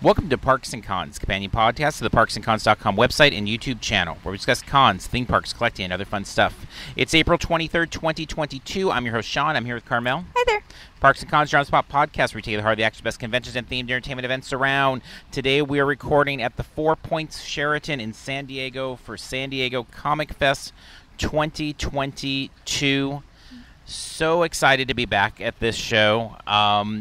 Welcome to Parks and Cons, companion podcast to the parksandcons.com website and YouTube channel, where we discuss cons, theme parks, collecting, and other fun stuff. It's April 23rd, 2022. I'm your host, Sean. I'm here with Carmel. Hi there. Parks and Cons, John Spot podcast, where we take you to the heart of the actual best conventions and themed entertainment events around. Today we are recording at the 4 Points Sheraton in San Diego for San Diego Comic Fest 2022. So excited to be back at this show.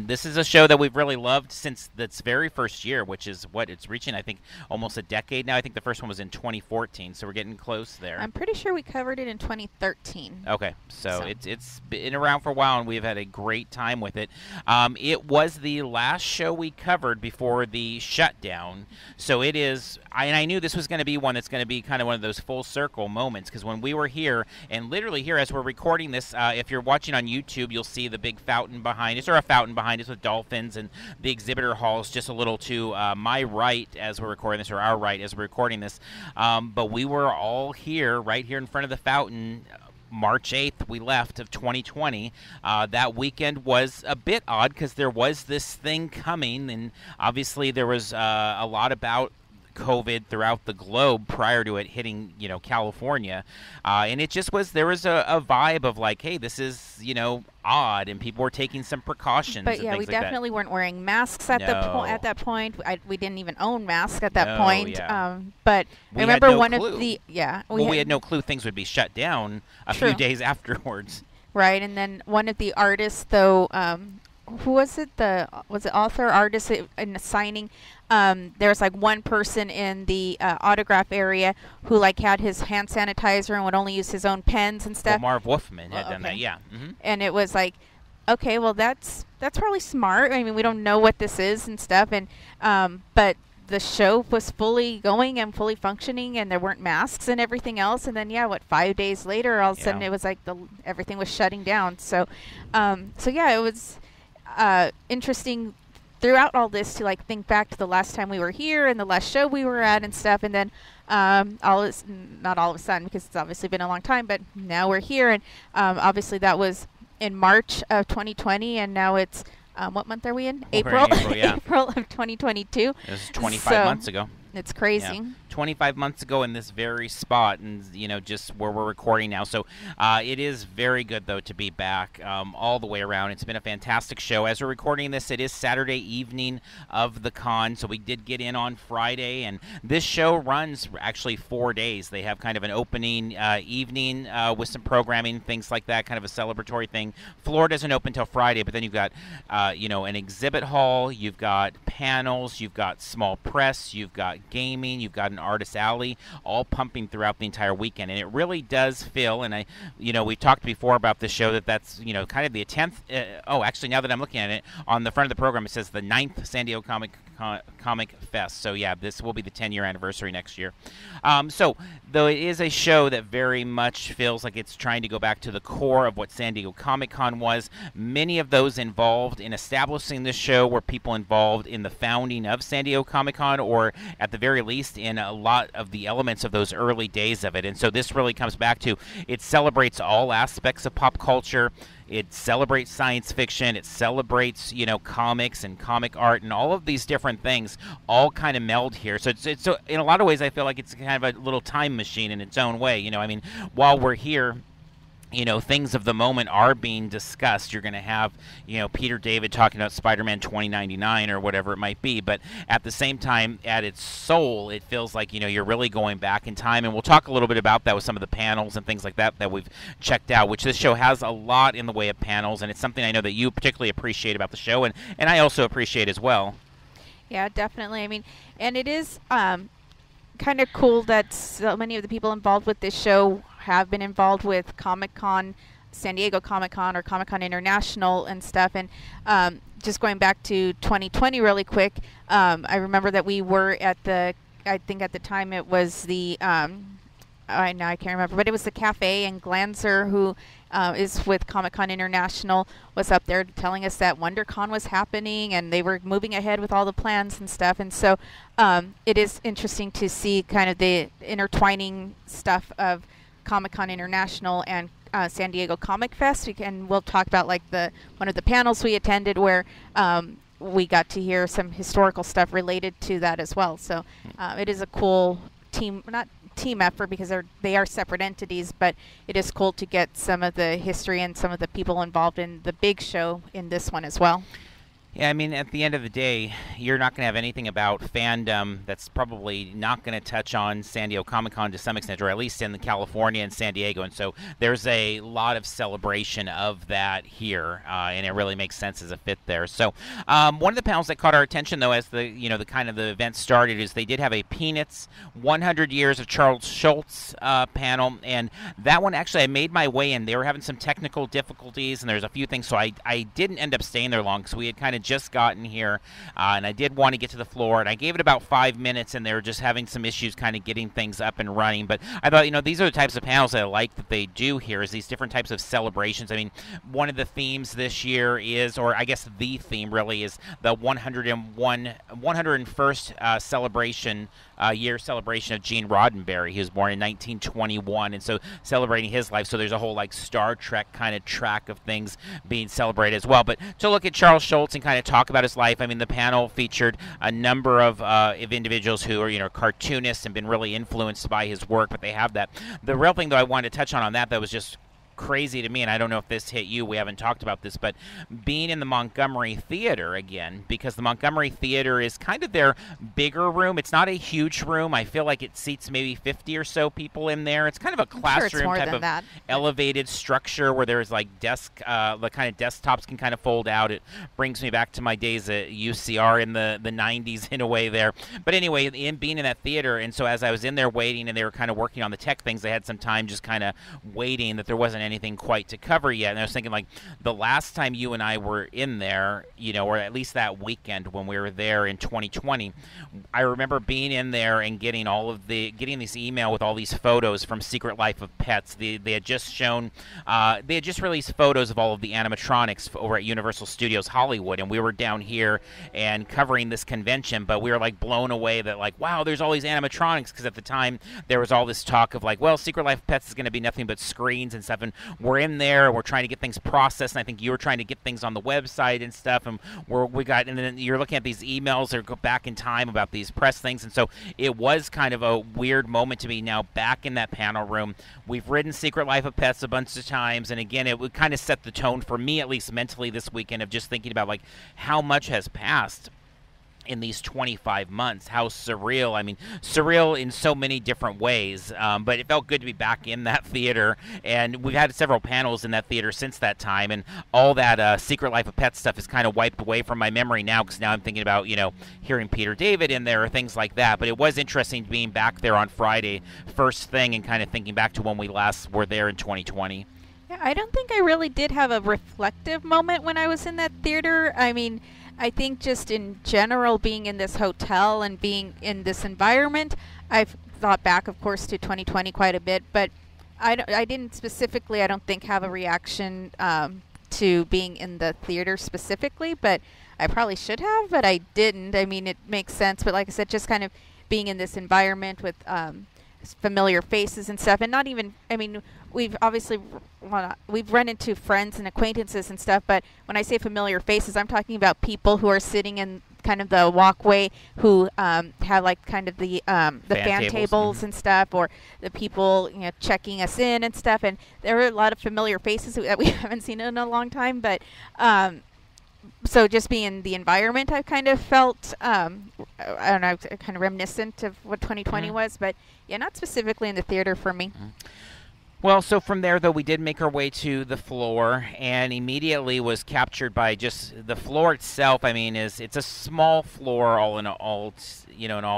This is a show that we've really loved since its very first year, which is what it's reaching, I think, almost a decade now. I think the first one was in 2014, so we're getting close there. I'm pretty sure we covered it in 2013. Okay, so it's been around for a while, and we've had a great time with it. It was the last show we covered before the shutdown, so it is, and I knew this was going to be one that's going to be kind of one of those full circle moments, because when we were here, and literally here as we're recording this, if you're watching on YouTube, you'll see the big fountain behind us, or a fountain behind us with dolphins, and the exhibitor hall is just a little to my right as we're recording this, or our right as we're recording this. But we were all here, right here in front of the fountain. March 8th, we left of 2020. That weekend was a bit odd because there was this thing coming, and obviously there was a lot about COVID throughout the globe prior to it hitting, California. And it just was, there was a vibe of like, hey, this is, odd, and people were taking some precautions. But yeah, we definitely weren't wearing masks at that point. We didn't even own masks at that point. Yeah. But we I remember had no one clue. of the, we had no clue things would be shut down a few days afterwards. Right, and then one of the artists, though, who was it? Was it author, artist in the signing? There was like one person in the autograph area who like had his hand sanitizer and would only use his own pens and stuff. Well, Marv Wolfman had done that, yeah. Mm-hmm. And it was like, okay, well that's probably smart. I mean, we don't know what this is and stuff, and but the show was fully going and fully functioning, and there weren't masks and everything else. And then 5 days later, all of a sudden it was like everything was shutting down. So, it was interesting throughout all this to like think back to the last time we were here and the last show we were at and stuff, and then not all of a sudden, because it's obviously been a long time, but now we're here, and obviously that was in March of 2020, and now it's what month are we in? April. April of 2022. It was 25 months ago. It's crazy. Yeah. 25 months ago in this very spot, and just where we're recording now. So it is very good, though, to be back all the way around. It's been a fantastic show. As we're recording this, it is Saturday evening of the con, so we did get in on Friday, and this show runs actually 4 days. They have kind of an opening evening with some programming, things like that, kind of a celebratory thing. Floor doesn't open until Friday, but then you've got an exhibit hall, you've got panels, you've got small press, you've got gaming, you've got an artist alley, all pumping throughout the entire weekend, and it really does feel, and we talked before about the show that's kind of the 10th. Actually, now that I'm looking at it on the front of the program, it says the 9th San Diego Comic Fest. So yeah, this will be the 10-year anniversary next year. So though it is a show that very much feels like it's trying to go back to the core of what San Diego Comic Con was, many of those involved in establishing this show were people involved in the founding of San Diego Comic Con, or at the very least in a lot of the elements of those early days of it. And so this really comes back to, it celebrates all aspects of pop culture. It celebrates science fiction. It celebrates, comics and comic art, and all of these different things all kind of meld here. So it's so in a lot of ways, I feel like it's kind of a little time machine in its own way. While we're here, things of the moment are being discussed. You're going to have, Peter David talking about Spider-Man 2099 or whatever it might be. But at the same time, at its soul, it feels like, you're really going back in time. And we'll talk a little bit about that with some of the panels and things like that we've checked out, which this show has a lot in the way of panels. And it's something I know that you particularly appreciate about the show. And I also appreciate as well. Yeah, definitely. I mean, and it is kind of cool that so many of the people involved with this show have been involved with Comic-Con, San Diego Comic-Con, or Comic-Con International and stuff. And just going back to 2020 really quick, I remember that we were at I think at the time it was the, I can't remember, but it was the cafe, and Glanzer, who is with Comic-Con International, was up there telling us that WonderCon was happening, and they were moving ahead with all the plans and stuff. And so it is interesting to see kind of the intertwining stuff of Comic-Con International and San Diego Comic Fest. And we'll talk about like one of the panels we attended where we got to hear some historical stuff related to that as well. So it is a cool not team effort because they are separate entities, but it is cool to get some of the history and some of the people involved in the big show in this one as well. Yeah, I mean, at the end of the day, you're not going to have anything about fandom that's probably not going to touch on San Diego Comic-Con to some extent, or at least in California and San Diego. And so there's a lot of celebration of that here, and it really makes sense as a fit there. So one of the panels that caught our attention, though, as the event started, is they did have a Peanuts 100 Years of Charles Schultz panel, and that one actually I made my way in. They were having some technical difficulties, and there's a few things, so I didn't end up staying there long because we had kind of just gotten here, and I did want to get to the floor, and I gave it about 5 minutes, and they were just having some issues kind of getting things up and running. But I thought, these are the types of panels that I like that they do here, is these different types of celebrations. I mean, one of the themes this year is, or I guess the theme really is, the 101st celebration of Gene Roddenberry. He was born in 1921, and so celebrating his life. So there's a whole like Star Trek kind of track of things being celebrated as well. But to look at Charles Schultz and kind of talk about his life, I mean, the panel featured a number of individuals who are cartoonists and been really influenced by his work. But they have that. The real thing, though, I wanted to touch on that was just crazy to me, and I don't know if this hit you, we haven't talked about this, but being in the Montgomery Theater again, because the Montgomery Theater is kind of their bigger room. It's not a huge room. I feel like it seats maybe 50 or so people in there. It's kind of a classroom type of elevated structure where there's like the kind of desktops can kind of fold out. It brings me back to my days at UCR in the 90s in a way there. But anyway, being in that theater, and so as I was in there waiting and they were kind of working on the tech things, they had some time just kind of waiting, that there wasn't anything quite to cover yet. And I was thinking, like, the last time you and I were in there, or at least that weekend when we were there in 2020, I remember being in there and getting this email with all these photos from Secret Life of Pets. They had just shown, they had just released photos of all of the animatronics over at Universal Studios Hollywood, and we were down here and covering this convention, but we were like blown away that, like, wow, there's all these animatronics, because at the time there was all this talk of like, well, Secret Life of Pets is going to be nothing but screens and stuff, and we're in there, we're trying to get things processed, and I think you were trying to get things on the website and stuff, and and then you're looking at these emails that go back in time about these press things, and so it was kind of a weird moment to be now back in that panel room. We've ridden Secret Life of Pets a bunch of times, and again, it would kind of set the tone for me, at least mentally this weekend, of just thinking about like how much has passed in these 25 months. How surreal. I mean, surreal in so many different ways, but it felt good to be back in that theater, and we've had several panels in that theater since that time, and all that Secret Life of Pets stuff is kind of wiped away from my memory now, because now I'm thinking about, hearing Peter David in there or things like that. But it was interesting being back there on Friday first thing and kind of thinking back to when we last were there in 2020. Yeah, I don't think I really did have a reflective moment when I was in that theater. I mean, I think just in general, being in this hotel and being in this environment, I've thought back, of course, to 2020 quite a bit, but I didn't specifically, I don't think, have a reaction to being in the theater specifically, but I probably should have, but I didn't. I mean, it makes sense, but like I said, just kind of being in this environment with familiar faces and stuff, and not even, I mean, we've run into friends and acquaintances and stuff, but when I say familiar faces, I'm talking about people who are sitting in kind of the walkway who have like kind of the fan tables and stuff, or the people checking us in and stuff, and there are a lot of familiar faces that we haven't seen in a long time, but so just being in the environment, I kind of felt, I don't know, kind of reminiscent of what 2020 was, but yeah, not specifically in the theater for me. Well, so from there, though, we did make our way to the floor, and immediately was captured by just the floor itself. I mean, it's a small floor, all in all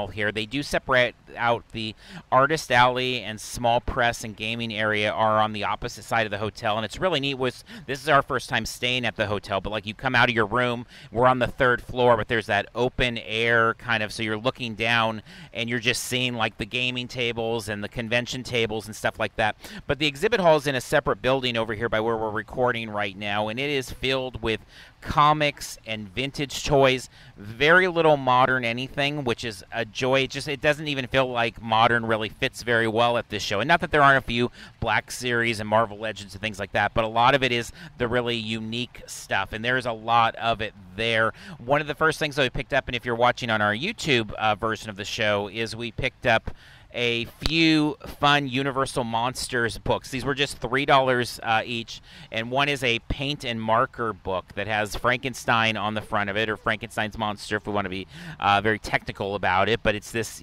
here. They do separate out the artist alley and small press and gaming area are on the opposite side of the hotel, and it's really neat. This is our first time staying at the hotel, but like you come out of your room, we're on the third floor, but there's that open air kind of, so you're looking down and you're just seeing like the gaming tables and the convention tables and stuff like that. But the exhibit hall is in a separate building over here by where we're recording right now, and it is filled with comics and vintage toys. Very little modern anything, which is a joy. It doesn't even feel like modern really fits very well at this show. And not that there aren't a few Black Series and Marvel Legends and things like that, but a lot of it is the really unique stuff, and there's a lot of it there. One of the first things that we picked up, and if you're watching on our YouTube version of the show, is we picked up a few fun Universal Monsters books. These were just $3 each, and one is a paint and marker book that has Frankenstein on the front of it, or Frankenstein's monster if we want to be very technical about it. But it's this,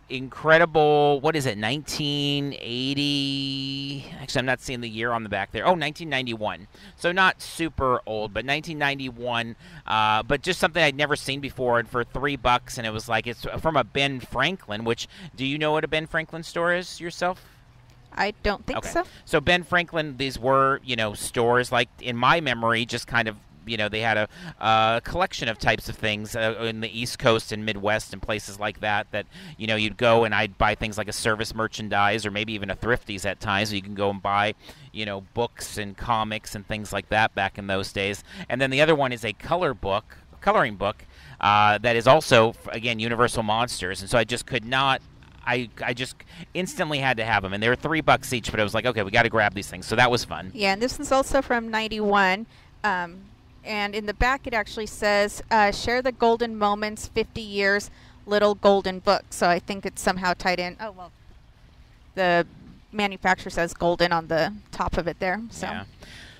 incredible, what is it, 1980? Actually, I'm not seeing the year on the back there. Oh, 1991. So not super old, but 1991. But just something I'd never seen before, and for $3, and it was like, it's from a Ben Franklin, which, do you know what a Ben Franklin store is yourself? I don't think so. So Ben Franklin, these were, stores like, in my memory, just kind of, they had a collection of types of things in the East Coast and Midwest and places like that, you'd go and I'd buy things like a service merchandise or maybe even a Thrifties at times. So you can go and buy, books and comics and things like that back in those days. And then the other one is a coloring book, that is also, again, Universal Monsters. And so I just could not, I just instantly had to have them, and they were $3 each. But I was like, okay, we got to grab these things. So that was fun. Yeah, and this is also from '91, and in the back it actually says, "Share the golden moments, 50 years, little golden book." So I think it's somehow tied in. Oh well, the manufacturer says golden on the top of it there. So. Yeah.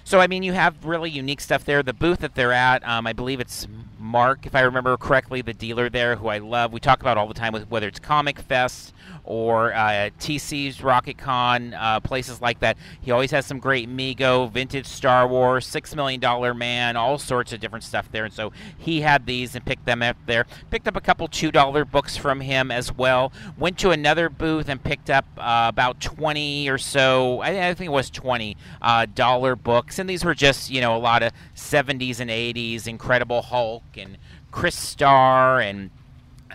So, I mean, you have really unique stuff there. The booth that they're at, I believe it's Mark, if I remember correctly, the dealer there, who I love. We talk about all the time, with whether it's Comic Fest or TC's Rocket Con, places like that. He always has some great Mego, vintage Star Wars, $6 Million Man, all sorts of different stuff there. And so he had these and picked them up there. Picked up a couple $2 books from him as well. Went to another booth and picked up about 20 or so, I think it was 20 dollar books. And these were just, a lot of 70s and 80s, Incredible Hulk and Chris Starr and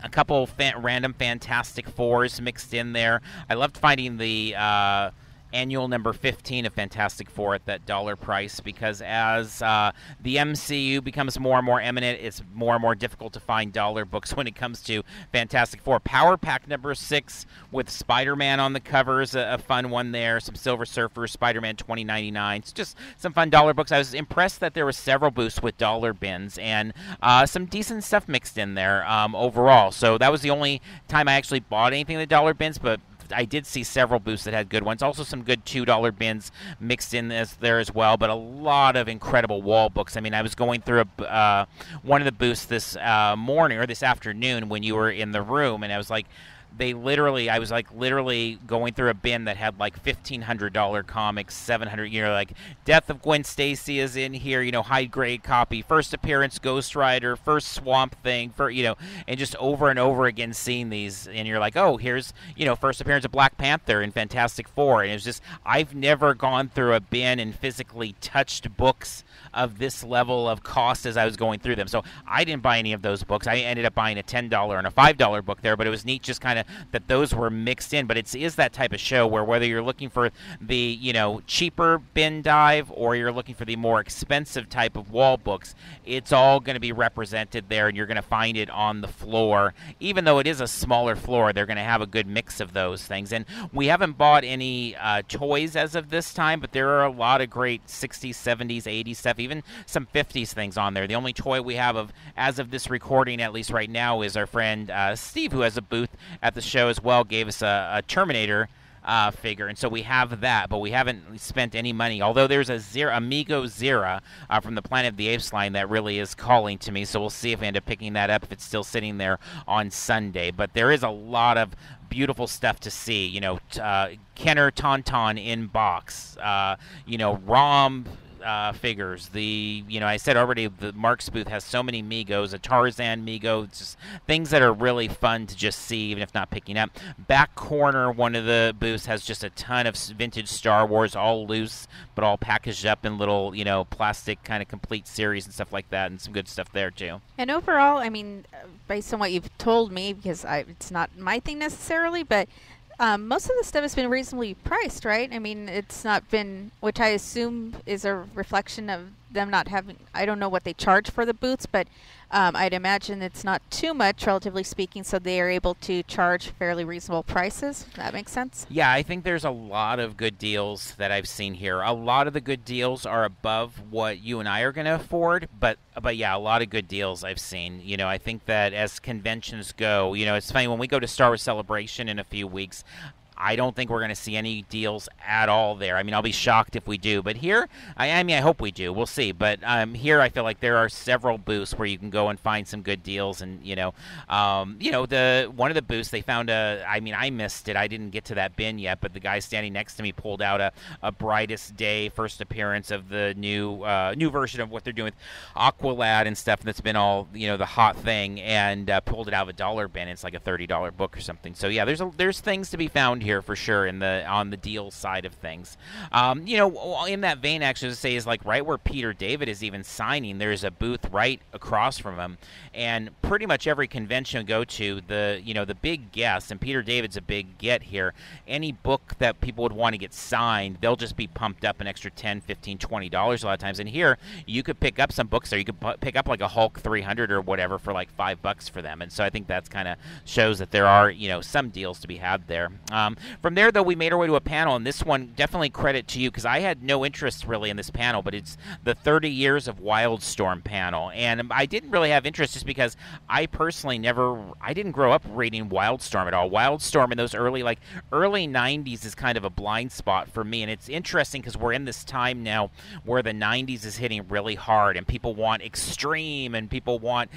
a couple random Fantastic Fours mixed in there. I loved finding the annual number 15 of Fantastic Four at that dollar price, because as the MCU becomes more and more eminent, it's more and more difficult to find dollar books when it comes to Fantastic Four. Power Pack number 6 with Spider-Man on the cover is a fun one there. Some Silver Surfer, Spider-Man 2099. It's just some fun dollar books. I was impressed that there were several booths with dollar bins and some decent stuff mixed in there overall. So that was the only time I actually bought anything in the dollar bins, but I did see several booths that had good ones. Also some good $2 bins mixed in there as well, but a lot of incredible wall books. I mean, I was going through one of the booths this morning or this afternoon when you were in the room, and I was like, I was literally going through a bin that had like $1,500 comics, $700, like Death of Gwen Stacy is in here, high grade copy, first appearance Ghost Rider, first Swamp Thing, and just over and over again seeing these, and you're like, oh, here's, first appearance of Black Panther and Fantastic Four, and it's just, I've never gone through a bin and physically touched books of this level of cost as I was going through them. So I didn't buy any of those books. I ended up buying a $10 and a $5 book there, but it was neat just kind of that those were mixed in. But it is that type of show where whether you're looking for the, cheaper bin dive or you're looking for the more expensive type of wall books, it's all going to be represented there, and you're going to find it on the floor. Even though it is a smaller floor, they're going to have a good mix of those things. And we haven't bought any toys as of this time, but there are a lot of great 60s, 70s, 80s stuff, even some 50s things on there. The only toy we have as of this recording, at least right now, is our friend Steve, who has a booth at the show as well, gave us a Terminator figure, and so we have that, but we haven't spent any money, although there's a Amigo Zera from the Planet of the Apes line that really is calling to me, so we'll see if we end up picking that up if it's still sitting there on Sunday. But there is a lot of beautiful stuff to see, Kenner Tauntaun in box, ROM figures. I said already, the Mark's booth has so many Megos, a Tarzan Mego, just things that are really fun to just see, even if not picking up. Back corner, one of the booths has just a ton of vintage Star Wars, all loose, but all packaged up in little, plastic kind of complete series and stuff like that, and some good stuff there too. And overall, I mean, based on what you've told me, because it's not my thing necessarily, but Most of the stuff has been reasonably priced, right? I mean, it's not been, which I assume is a reflection of them not having, I don't know what they charge for the booths, but I'd imagine it's not too much, relatively speaking, so they are able to charge fairly reasonable prices. That makes sense? Yeah, I think there's a lot of good deals that I've seen here. A lot of the good deals are above what you and I are going to afford, but yeah, a lot of good deals I've seen. You know, I think that as conventions go, you know, it's funny, when we go to Star Wars Celebration in a few weeks, I don't think we're going to see any deals at all there. I mean, I'll be shocked if we do. But here, I mean, I hope we do. We'll see. But here, I feel like there are several booths where you can go and find some good deals. And the one of the booths they found I mean, I missed it. I didn't get to that bin yet. But the guy standing next to me pulled out a Brightest Day first appearance of the new version of what they're doing with Aqualad and stuff. That's been all the hot thing, and pulled it out of a dollar bin. It's like a $30 book or something. So yeah, there's things to be found here for sure on the deal side of things. In that vein, actually, to say is like right where Peter David is even signing, there's a booth right across from him, and pretty much every convention we go to, the big guests, and Peter David's a big get here. Any book that people would want to get signed, they'll just be pumped up an extra $10, $15, $20 a lot of times. And here, you could pick up some books there. You could pick up like a Hulk 300 or whatever for like $5 for them. And so I think that's kind of shows that there are some deals to be had there. From there, though, we made our way to a panel, and this one, definitely credit to you, because I had no interest really in this panel, but it's the 30 Years of Wildstorm panel. And I didn't really have interest just because I personally I didn't grow up reading Wildstorm at all. Wildstorm in those early 90s is kind of a blind spot for me, and it's interesting because we're in this time now where the 90s is hitting really hard, and people want extreme, and people want,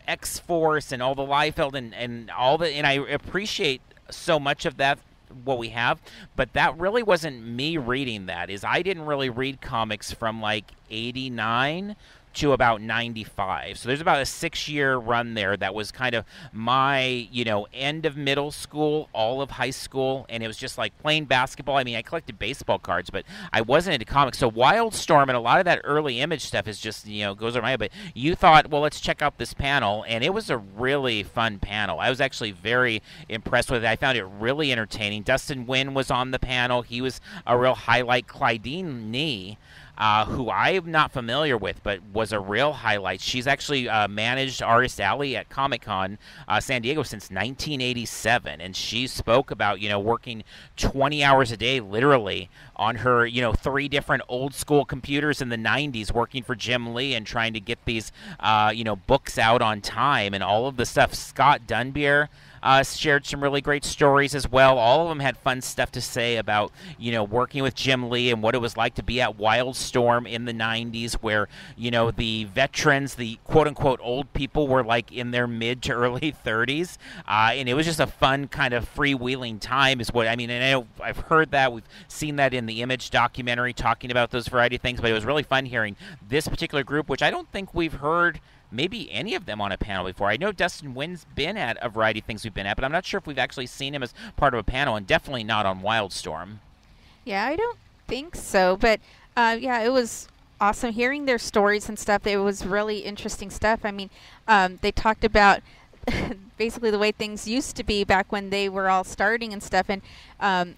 X-Force and all the Liefeld and all the, and I appreciate so much of that, what we have, but that really wasn't me reading that. I didn't really read comics from like 89 to about 95. So there's about a 6-year run there that was kind of my, end of middle school, all of high school, and it was just like playing basketball. I mean, I collected baseball cards, but I wasn't into comics. So Wildstorm and a lot of that early Image stuff is just, goes over my head. But you thought, well, let's check out this panel, and it was a really fun panel. I was actually very impressed with it. I found it really entertaining. Dustin Nguyen was on the panel. He was a real highlight. Clydeen Nee, who I'm not familiar with, but was a real highlight. She's actually managed Artist Alley at Comic-Con San Diego since 1987, and she spoke about, working 20 hours a day, literally, on her, 3 different old-school computers in the 90s, working for Jim Lee and trying to get these, books out on time and all of the stuff. Scott Dunbier shared some really great stories as well. All of them had fun stuff to say about, working with Jim Lee and what it was like to be at Wildstorm in the 90s, where, the veterans, the quote-unquote old people, were like in their mid to early 30s. And it was just a fun kind of freewheeling time is what, I mean, and I know I've heard that. We've seen that in the Image documentary talking about those variety of things, but it was really fun hearing this particular group, which I don't think we've heard maybe any of them on a panel before. I know Dustin Nguyen's been at a variety of things we've been at, but I'm not sure if we've actually seen him as part of a panel, and definitely not on Wildstorm. Yeah, I don't think so, but it was awesome hearing their stories and stuff. It was really interesting stuff. I mean, they talked about basically the way things used to be back when they were all starting and stuff, and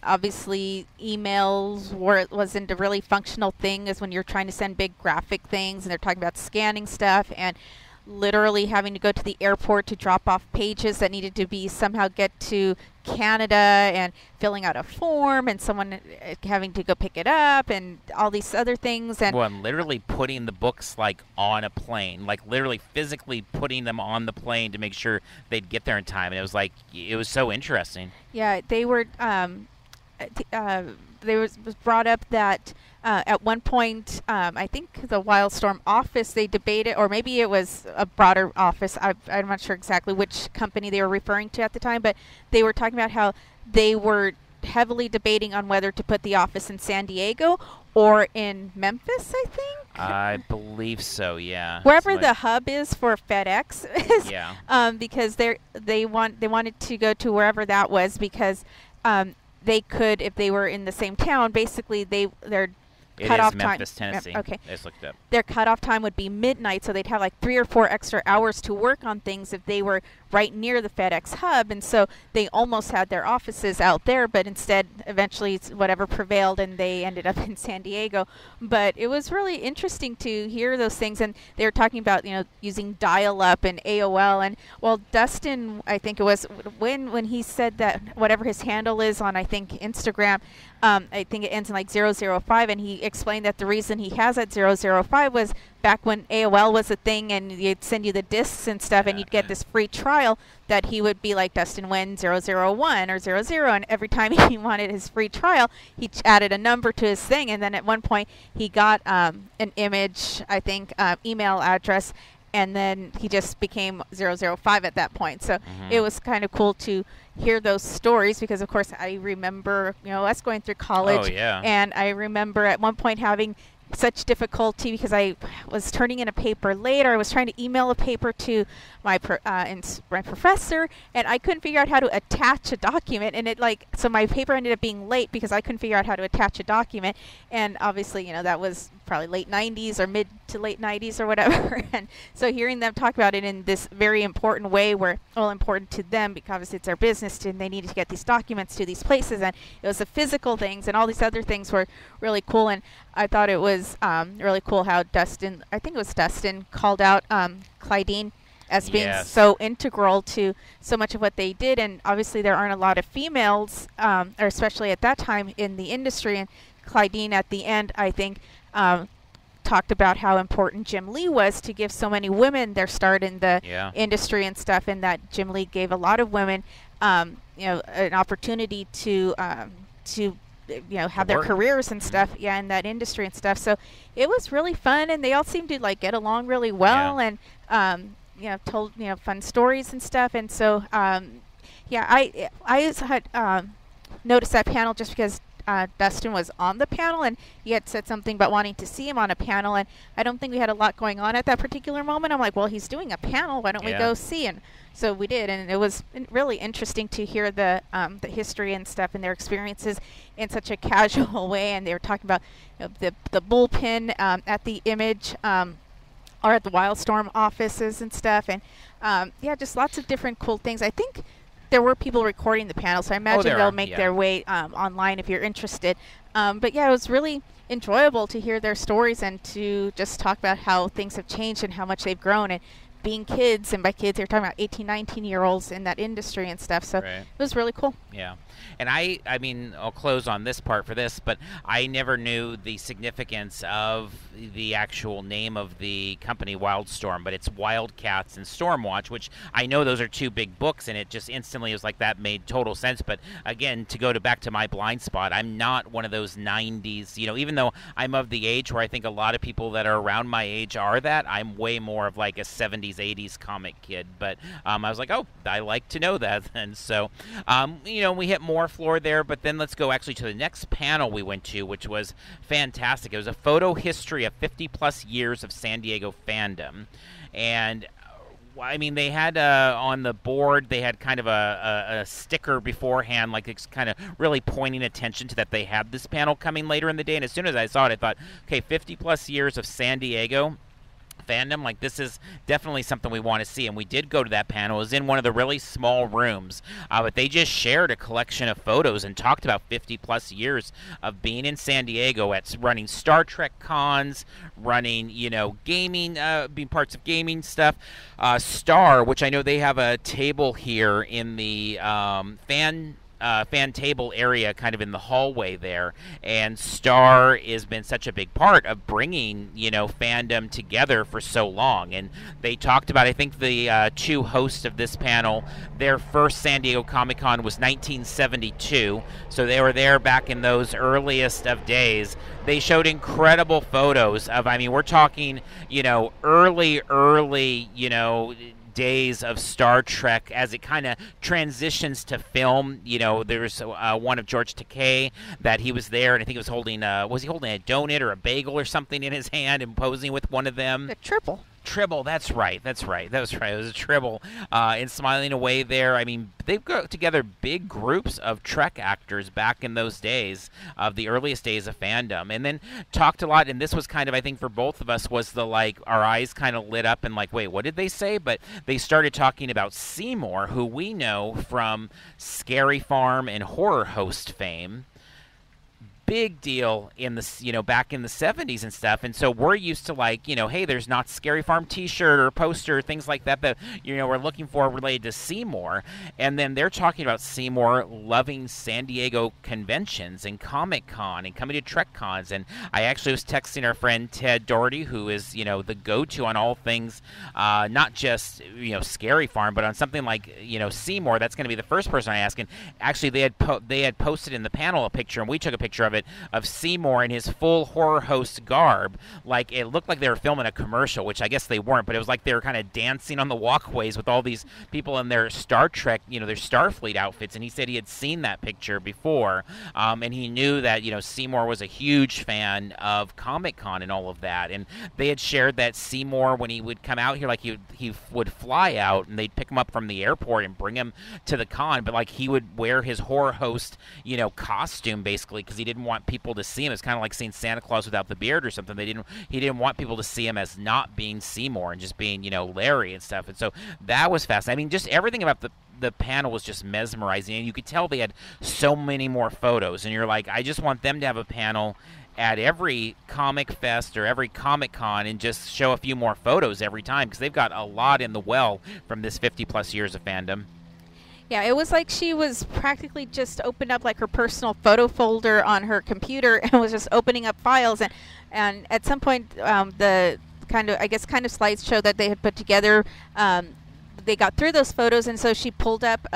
obviously emails wasn't a really functional thing as when you're trying to send big graphic things, and they're talking about scanning stuff and literally having to go to the airport to drop off pages that needed to be somehow get to Canada, and filling out a form and someone having to go pick it up and all these other things. And literally putting the books like on a plane, like literally physically putting them on the plane to make sure they'd get there in time. And it was so interesting. Yeah, they were there was brought up that at one point, I think the Wildstorm office, they debated, or maybe it was a broader office, I'm not sure exactly which company they were referring to at the time, but they were talking about how they were heavily debating on whether to put the office in San Diego or in Memphis, I think. I believe so, yeah. Wherever the hub is for FedEx is, yeah. Because they wanted to go to wherever that was, because they could, if they were in the same town, basically they're cutoff time. Memphis, Tennessee. Okay. I just looked it up. Their cutoff time would be midnight, so they'd have like 3 or 4 extra hours to work on things if they were right near the FedEx hub. And so they almost had their offices out there, but instead, eventually, whatever prevailed, and they ended up in San Diego. But it was really interesting to hear those things. And they were talking about, using dial-up and AOL. And, well, Dustin, I think it was, when he said that whatever his handle is on, I think, Instagram, I think it ends in like 005, and he explained that the reason he has that 005 was back when AOL was a thing and you'd send you the discs and stuff and you'd get this free trial, that he would be like Dustin Nguyen 001 or 00, and every time he wanted his free trial, he added a number to his thing, and then at one point he got an image, I think, email address, and then he just became 005 at that point. So it was kind of cool to hear those stories, because of course I remember, us going through college. Oh, yeah. And I remember at one point having such difficulty because I was turning in a paper late, or I was trying to email a paper to my professor, and I couldn't figure out how to attach a document, and so my paper ended up being late because I couldn't figure out how to attach a document. And obviously, that was probably late 90s or mid to late 90s or whatever. And so hearing them talk about it in this very important way, important to them because it's their business and they needed to get these documents to these places, and it was the physical things and all these other things were really cool. And I thought it was really cool how Dustin called out Clydeen as being so integral to so much of what they did. And obviously there aren't a lot of females, or especially at that time in the industry. And Clydeen at the end, I think, talked about how important Jim Lee was to give so many women their start in the industry and stuff, and that Jim Lee gave a lot of women, an opportunity to have their careers and stuff, in that industry and stuff. So it was really fun, and they all seemed to get along really well, and told fun stories and stuff. And so I had noticed that panel just because Dustin was on the panel, and he had said something about wanting to see him on a panel, and I don't think we had a lot going on at that particular moment. I'm like, well, he's doing a panel, why don't we go see? And so we did, and it was really interesting to hear the history and stuff and their experiences in such a casual way. And they were talking about the bullpen at the Image, or at the Wildstorm offices and stuff, and just lots of different cool things. I think there were people recording the panel, so I imagine they'll make their way online if you're interested. But it was really enjoyable to hear their stories and to just talk about how things have changed and how much they've grown, and being kids, and by kids they're talking about 18, 19-year-olds in that industry and stuff. So it was really cool. Yeah. And I mean, I'll close on this part for this, but I never knew the significance of the actual name of the company, Wildstorm, but it's Wildcats and Stormwatch, which I know those are two big books, and it just instantly was like that made total sense. But again, to go back to my blind spot, I'm not one of those 90s, even though I'm of the age where I think a lot of people that are around my age are that, I'm way more of like a 70s, 80s comic kid. But I was like, oh, I like to know that. And so, we hit more floor there, but then let's go actually to the next panel we went to, which was fantastic. It was a photo history of 50-plus years of San Diego fandom. And I mean, they had on the board, they had kind of a sticker beforehand, like it's kind of really pointing attention to that they had this panel coming later in the day. And as soon as I saw it, I thought, okay, 50-plus years of San Diego fandom, like this is definitely something we want to see. And we did go to that panel. It was in one of the really small rooms, but they just shared a collection of photos and talked about 50-plus years of being in San Diego, at running Star Trek cons, running, gaming, being parts of gaming stuff. Star, which I know they have a table here in the fan table area, kind of in the hallway there, and Star has been such a big part of bringing fandom together for so long. And they talked about, I think the two hosts of this panel, their first San Diego Comic-Con was 1972, so they were there back in those earliest of days. They showed incredible photos of, I mean, we're talking early days of Star Trek as it kind of transitions to film. There's one of George Takei that he was there, and I think he was holding a donut or a bagel or something in his hand and posing with one of them. A triple. Tribble, that's right. That was right. It was a Tribble. And Smiling Away there. I mean, they've got together big groups of Trek actors back in those days, of the earliest days of fandom. And then talked a lot, and this was kind of, I think, for both of us, was the, like, our eyes kind of lit up and like, wait, what did they say? But they started talking about Seymour, who we know from Scary Farm and Horror Host fame. Big deal in the back in the 70s and stuff, and so we're used to, like, hey, there's not Scary Farm T-shirt or poster, things like that we're looking for related to Seymour. And then they're talking about Seymour loving San Diego conventions and Comic-Con and coming to Trek cons. And I actually was texting our friend Ted Doherty, who is the go-to on all things, not just Scary Farm, but on something like Seymour. That's going to be the first person I ask. And actually they had posted in the panel a picture, and we took a picture of it, of Seymour in his full horror host garb. Like, it looked like they were filming a commercial, which I guess they weren't, but it was like they were kind of dancing on the walkways with all these people in their Star Trek, their Starfleet outfits. And he said he had seen that picture before, and he knew that Seymour was a huge fan of Comic-Con and all of that. And they had shared that Seymour, when he would come out here, like, he would fly out and they'd pick him up from the airport and bring him to the con, but like he would wear his horror host costume, basically, because he didn't want people to see him. It's kind of like seeing Santa Claus without the beard or something. He didn't want people to see him as not being Seymour and just being Larry and stuff. And so that was fascinating. I mean, just everything about the panel was just mesmerizing, and you could tell they had so many more photos. And you're like, I just want them to have a panel at every Comic Fest or every Comic-Con and just show a few more photos every time, because they've got a lot in the well from this 50-plus years of fandom. Yeah, it was like she was practically just opened up like her personal photo folder on her computer and was just opening up files. And at some point, the kind of slideshow that they had put together, they got through those photos, and so she pulled up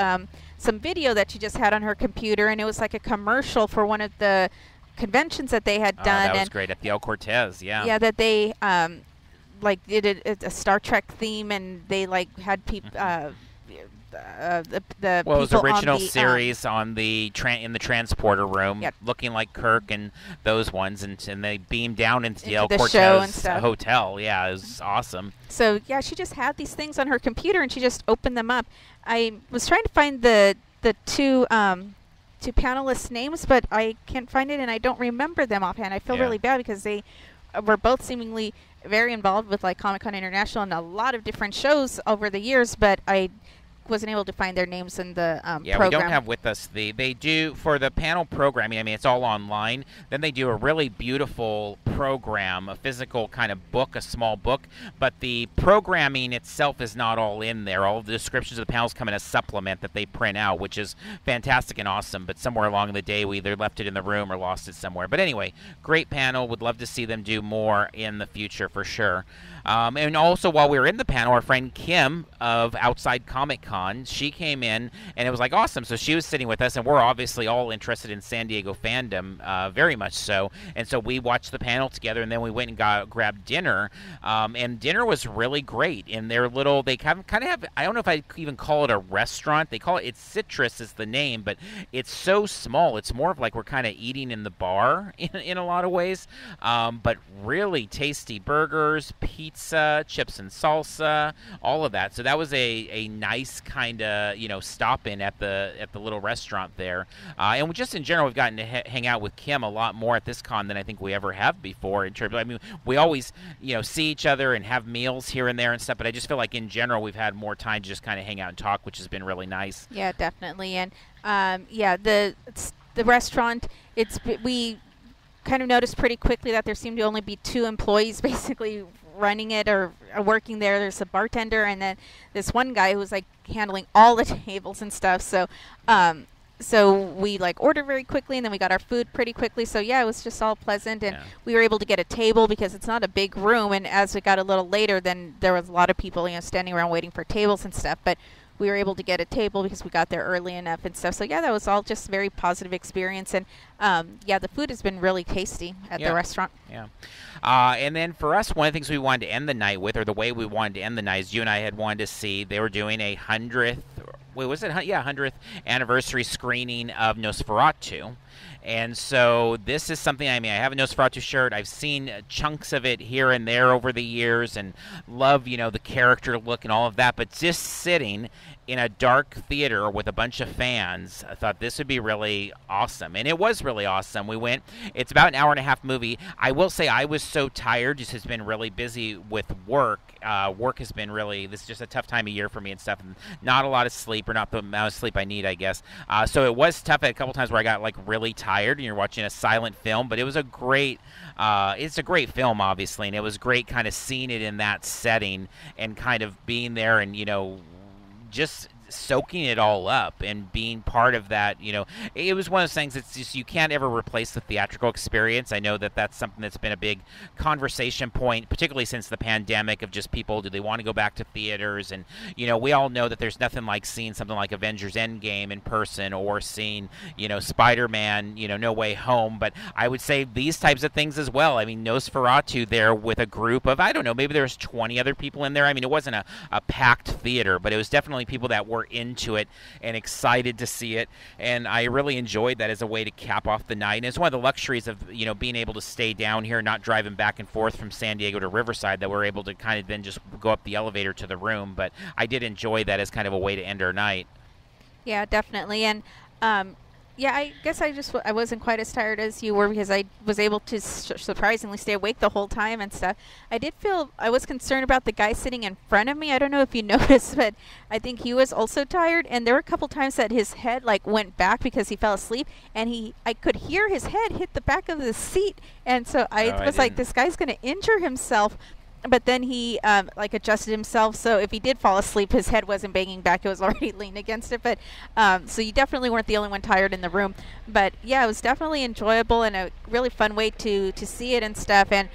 some video that she just had on her computer, and it was like a commercial for one of the conventions that they had done. That was great, at the El Cortez, yeah. Yeah, that they did a Star Trek theme, and they had people. It was original series on the in the transporter room, yep, looking like Kirk and those ones, and they beamed down into the El Cortez hotel. Yeah, it was awesome. So yeah, she just had these things on her computer, and she just opened them up. I was trying to find the two panelists' names, but I can't find it, and I don't remember them offhand. I feel really bad, because they were both seemingly very involved with like Comic-Con International and a lot of different shows over the years, but I wasn't able to find their names in the program. We don't have with us they do for the panel programming. I mean, it's all online. Then they do a really beautiful program, a physical kind of book, a small book, but the programming itself is not all in there. All of the descriptions of the panels come in a supplement that they print out, which is fantastic and awesome, but somewhere along the day we either left it in the room or lost it somewhere. But anyway, great panel. Would love to see them do more in the future for sure. And also, while we were in the panel, our friend Kim of Outside Comic-Con, she came in, and it was like awesome. So she was sitting with us, and we're obviously all interested in San Diego fandom, very much so. And so we watched the panel together, and then we went and grabbed dinner. And dinner was really great. In their little, they kind of have, I don't know if I even call it a restaurant. They call it's Citrus is the name, but it's so small. It's more of like we're kind of eating in the bar in a lot of ways. But really tasty burgers, pizza, chips and salsa, all of that. So that was a nice kind of stop in at the little restaurant there. And just in general, we've gotten to hang out with Kim a lot more at this con than I think we ever have before. In terms, I mean, we always see each other and have meals here and there and stuff. But I just feel like in general we've had more time to just kind of hang out and talk, which has been really nice. Yeah, definitely. And the restaurant, we kind of noticed pretty quickly that there seemed to only be 2 employees basically running it or working there. There's a bartender, and then this one guy who's like handling all the tables and stuff. So we like ordered very quickly, and then we got our food pretty quickly. So yeah, it was just all pleasant, and we were able to get a table because it's not a big room. And as it got a little later, then there was a lot of people standing around waiting for tables and stuff. But we were able to get a table because we got there early enough and stuff. So yeah, that was all just very positive experience. And the food has been really tasty at the restaurant. Yeah. And then for us, one of the things we wanted to end the night with, or the way we wanted to end the night, is you and I had wanted to see, they were doing a 100th wait, was it? Yeah, 100th anniversary screening of Nosferatu. And so this is something, I mean, I have a Nosferatu shirt. I've seen chunks of it here and there over the years and love, you know, the character look and all of that. But just sitting in a dark theater with a bunch of fans, I thought this would be really awesome. And it was really awesome. We went, it's about an hour and a half movie. I will say I was so tired, just has been really busy with work. Work has been really, this is just a tough time of year for me and stuff. And not a lot of sleep, or not the amount of sleep I need, I guess. So it was tough at a couple times where I got like really tired and you're watching a silent film. But it was a great, it's a great film, obviously. And it was great kind of seeing it in that setting and kind of being there and, you know, just soaking it all up and being part of that. You know, it was one of those things that's just, you can't ever replace the theatrical experience. I know that that's something that's been a big conversation point, particularly since the pandemic, of just people, do they want to go back to theaters? And, you know, we all know that there's nothing like seeing something like Avengers Endgame in person, or seeing, you know, Spider-Man, you know, No Way Home. But I would say these types of things as well. I mean, Nosferatu there with a group of, I don't know, maybe there's 20 other people in there. I mean, it wasn't a packed theater, but it was definitely people that were into it and excited to see it. And I really enjoyed that as a way to cap off the night. And it's one of the luxuries of, you know, being able to stay down here, not driving back and forth from San Diego to Riverside, that we're able to kind of then just go up the elevator to the room. But I did enjoy that as kind of a way to end our night. Yeah, definitely. And yeah, I guess I wasn't quite as tired as you were, because I was able to surprisingly stay awake the whole time and stuff. I did feel, I was concerned about the guy sitting in front of me. I don't know if you noticed, but I think he was also tired. And there were a couple times that his head like went back because he fell asleep, and I could hear his head hit the back of the seat. And so I was like, this guy's going to injure himself. But then he like adjusted himself, so if he did fall asleep, his head wasn't banging back; it was already leaning against it. But so you definitely weren't the only one tired in the room. But yeah, it was definitely enjoyable and a really fun way to see it and stuff. And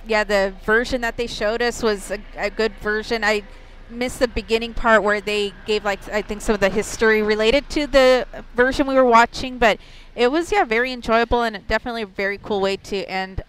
yeah, the version that they showed us was a good version. I missed the beginning part where they gave, like, I think some of the history related to the version we were watching. But it was, yeah, very enjoyable and definitely a very cool way to end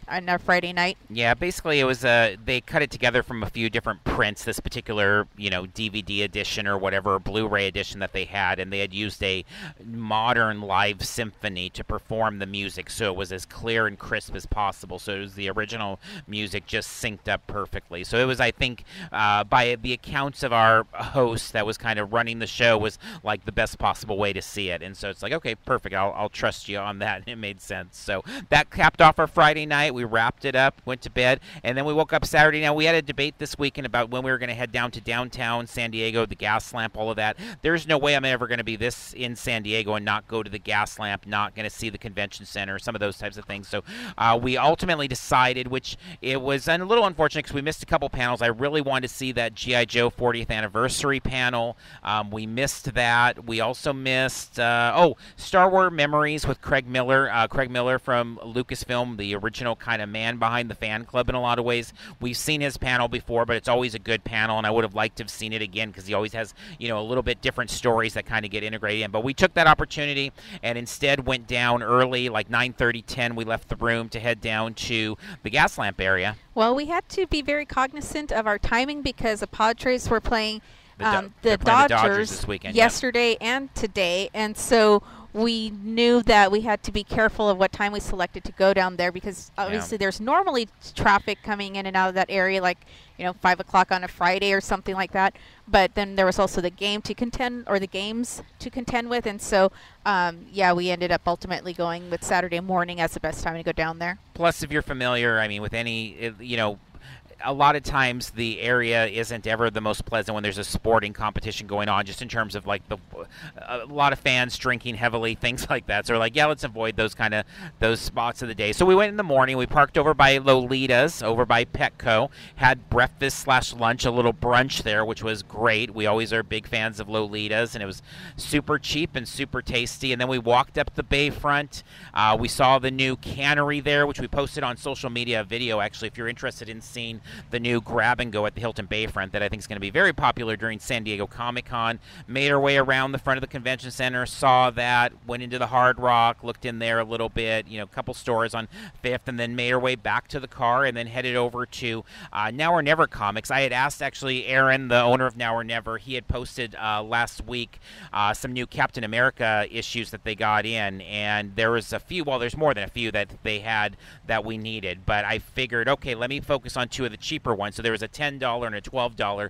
on our Friday night. Yeah, basically it was they cut it together from a few different prints, this particular, you know, DVD edition or whatever, Blu-ray edition that they had, and they had used a modern live symphony to perform the music, so it was as clear and crisp as possible. So it was the original music just synced up perfectly. So it was, I think, by the accounts of our host that was kind of running the show, was like the best possible way to see it. And so it's like, okay, perfect, I'll trust you on that. It made sense. So that capped off our Friday night. We wrapped it up, went to bed, and then we woke up Saturday. Now, we had a debate this weekend about when we were going to head down to downtown San Diego, the Gas Lamp, all of that. There's no way I'm ever going to be this in San Diego and not go to the Gas Lamp, not going to see the convention center, some of those types of things. So we ultimately decided, which it was a little unfortunate because we missed a couple panels. I really wanted to see that G.I. Joe 40th anniversary panel. We missed that. We also missed, Star Wars Memories with Craig Miller. Craig Miller from Lucasfilm, the original kind of man behind the fan club in a lot of ways. We've seen his panel before, but it's always a good panel, and I would have liked to have seen it again because he always has, you know, a little bit different stories that kind of get integrated in. But we took that opportunity and instead went down early, like 9:30, 10. We left the room to head down to the Gas Lamp area. Well, we had to be very cognizant of our timing because the Padres were playing the Dodgers this weekend, yesterday and today, and so we knew that we had to be careful of what time we selected to go down there, because obviously there's normally traffic coming in and out of that area, like, you know, 5 o'clock on a Friday or something like that. But then there was also the game to contend, or the games to contend with, and so yeah, we ended up ultimately going with Saturday morning as the best time to go down there. Plus, if you're familiar, I mean, with any, you know, a lot of times the area isn't ever the most pleasant when there's a sporting competition going on, just in terms of like a lot of fans drinking heavily, things like that. So we're like, yeah, let's avoid those spots of the day. So we went in the morning. We parked over by Lolita's, over by Petco, had breakfast/lunch, a little brunch there, which was great. We always are big fans of Lolita's, and it was super cheap and super tasty. And then we walked up the bayfront. We saw the new cannery there, which we posted on social media, a video actually, if you're interested in seeing the new grab and go at the Hilton Bayfront that I think is going to be very popular during San Diego Comic-Con. Made our way around the front of the convention center, saw that, went into the Hard Rock, looked in there a little bit, a couple stores on 5th, and then made our way back to the car and then headed over to Now or Never Comics. I had asked, actually, Aaron, the owner of Now or Never, he had posted last week some new Captain America issues that they got in, and there was a few, well, there's more than a few that they had that we needed, but I figured, okay, let me focus on two of the cheaper ones. So there was a $10 and a $12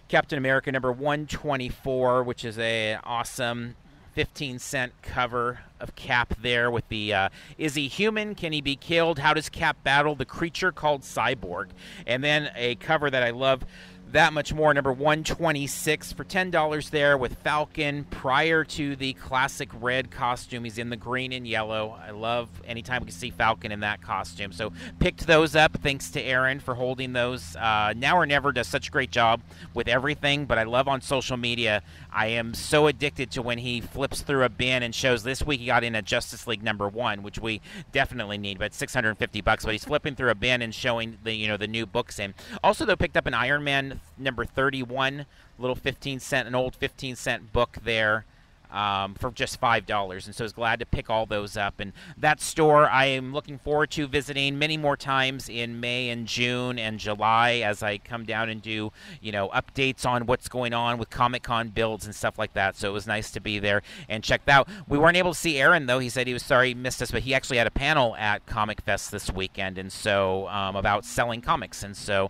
Captain America number 124, which is a awesome 15-cent cover of Cap there with the is he human? Can he be killed? How does Cap battle the creature called Cyborg? And then a cover that I love that much more, number 126 for $10 there with Falcon prior to the classic red costume. He's in the green and yellow. I love anytime we can see Falcon in that costume. So picked those up. Thanks to Aaron for holding those. Now or Never does such a great job with everything, but I love on social media. I am so addicted to when he flips through a bin and shows this week he got in a Justice League number 1, which we definitely need, but $650. But he's flipping through a bin and showing the the new books in. Also, though, picked up an Iron Man number 31, little 15-cent, an old 15-cent book there for just $5, and so I was glad to pick all those up. And that store I am looking forward to visiting many more times in May and June and July as I come down and do updates on what's going on with Comic-Con builds and stuff like that. So it was nice to be there and check that out. We weren't able to see Aaron, though. He said he was sorry he missed us, but he actually had a panel at Comic Fest this weekend, and so about selling comics, and so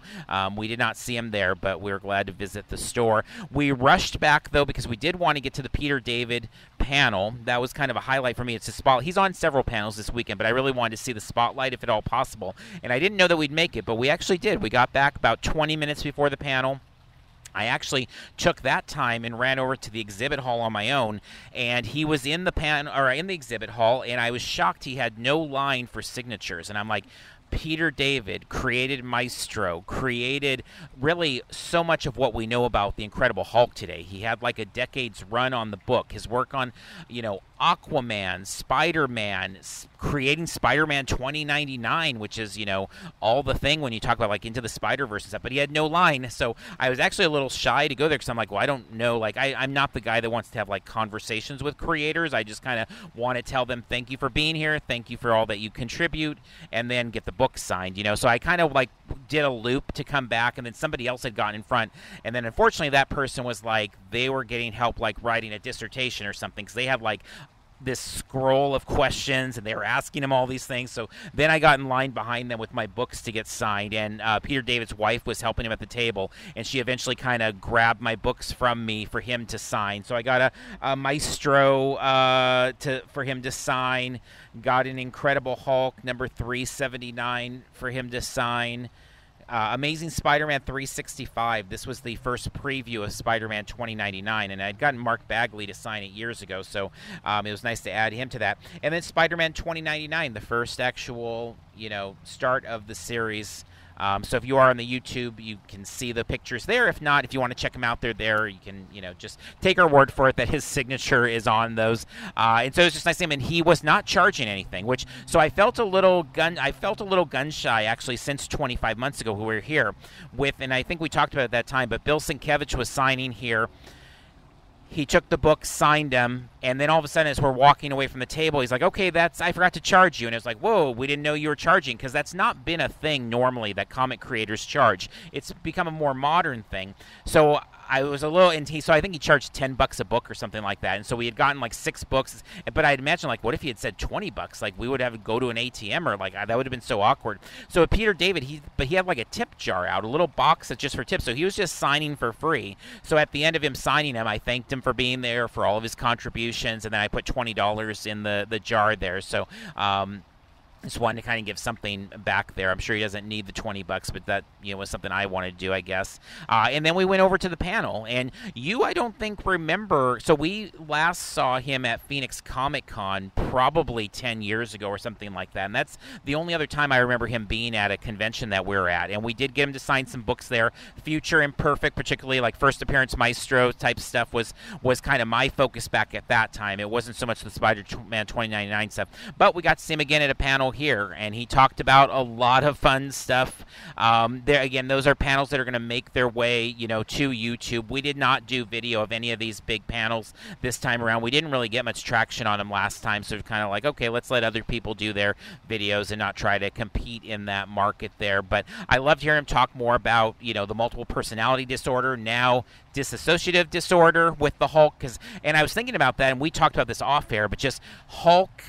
we did not see him there, but we were glad to visit the store. We rushed back, though, because we did want to get to the Peter David panel. That was kind of a highlight for me. It's a spot. He's on several panels this weekend, but I really wanted to see the spotlight if at all possible. And I didn't know that we'd make it, but we actually did. We got back about 20 minutes before the panel. I actually took that time and ran over to the exhibit hall on my own, and he was in the exhibit hall, and I was shocked he had no line for signatures. And I'm like, Peter David created Maestro, created really so much of what we know about the Incredible Hulk today. He had like a decade's run on the book. His work on, Aquaman, Spider-Man, creating Spider-Man 2099, which is, all the thing when you talk about like Into the Spider-Verse and stuff, but he had no line. So I was actually a little shy to go there because I'm like, well, I don't know. Like, I'm not the guy that wants to have like conversations with creators. I just kind of want to tell them, thank you for being here. Thank you for all that you contribute, and then get the book signed, So I kind of like did a loop to come back, and then somebody else had gotten in front, and then unfortunately that person was like, they were getting help like writing a dissertation or something, because they had like this scroll of questions and they were asking him all these things. So then I got in line behind them with my books to get signed, and Peter David's wife was helping him at the table, and she eventually kind of grabbed my books from me for him to sign. So I got a Maestro for him to sign, got an Incredible Hulk number 379 for him to sign. Amazing Spider-Man 365. This was the first preview of Spider-Man 2099, and I'd gotten Mark Bagley to sign it years ago, so it was nice to add him to that. And then Spider-Man 2099, the first actual, start of the series. So if you are on the YouTube, you can see the pictures there. If not, if you want to check them out, they're there. You can, just take our word for it that his signature is on those. And so it's just nice to him. And he was not charging anything, so I felt a little gun shy actually since 25 months ago when we were here with, and I think we talked about it at that time, but Bill Sienkiewicz was signing here. He took the book, signed them, and then all of a sudden as we're walking away from the table, he's like, okay, I forgot to charge you. And it was like, whoa, we didn't know you were charging, because that's not been a thing normally that comic creators charge. It's become a more modern thing. So I was a little, so I think he charged $10 a book or something like that. And so we had gotten like 6 books, but I'd imagine like, what if he had said $20? Like we would have to go to an ATM, or like that would have been so awkward. So with Peter David, he had like a tip jar out, a little box that's just for tips. So he was just signing for free. So at the end of him signing him, I thanked him for being there, for all of his contributions, and then I put $20 in the jar there. So just wanted to kind of give something back there. I'm sure he doesn't need the $20, but that was something I wanted to do, I guess. And then we went over to the panel, and I don't think remember. So we last saw him at Phoenix Comic Con probably 10 years ago or something like that, and that's the only other time I remember him being at a convention that we're at. And we did get him to sign some books there. Future Imperfect, particularly like first appearance Maestro type stuff, was kind of my focus back at that time. It wasn't so much the Spider-Man 2099 stuff, but we got to see him again at a panel panel here, and he talked about a lot of fun stuff. There again, those are panels that are going to make their way, to YouTube. We did not do video of any of these big panels this time around. We didn't really get much traction on them last time, so it's kind of like, okay, let's let other people do their videos and not try to compete in that market there. But I loved hearing him talk more about, the multiple personality disorder, now dissociative disorder with the Hulk. And I was thinking about that, and we talked about this off air, but just Hulk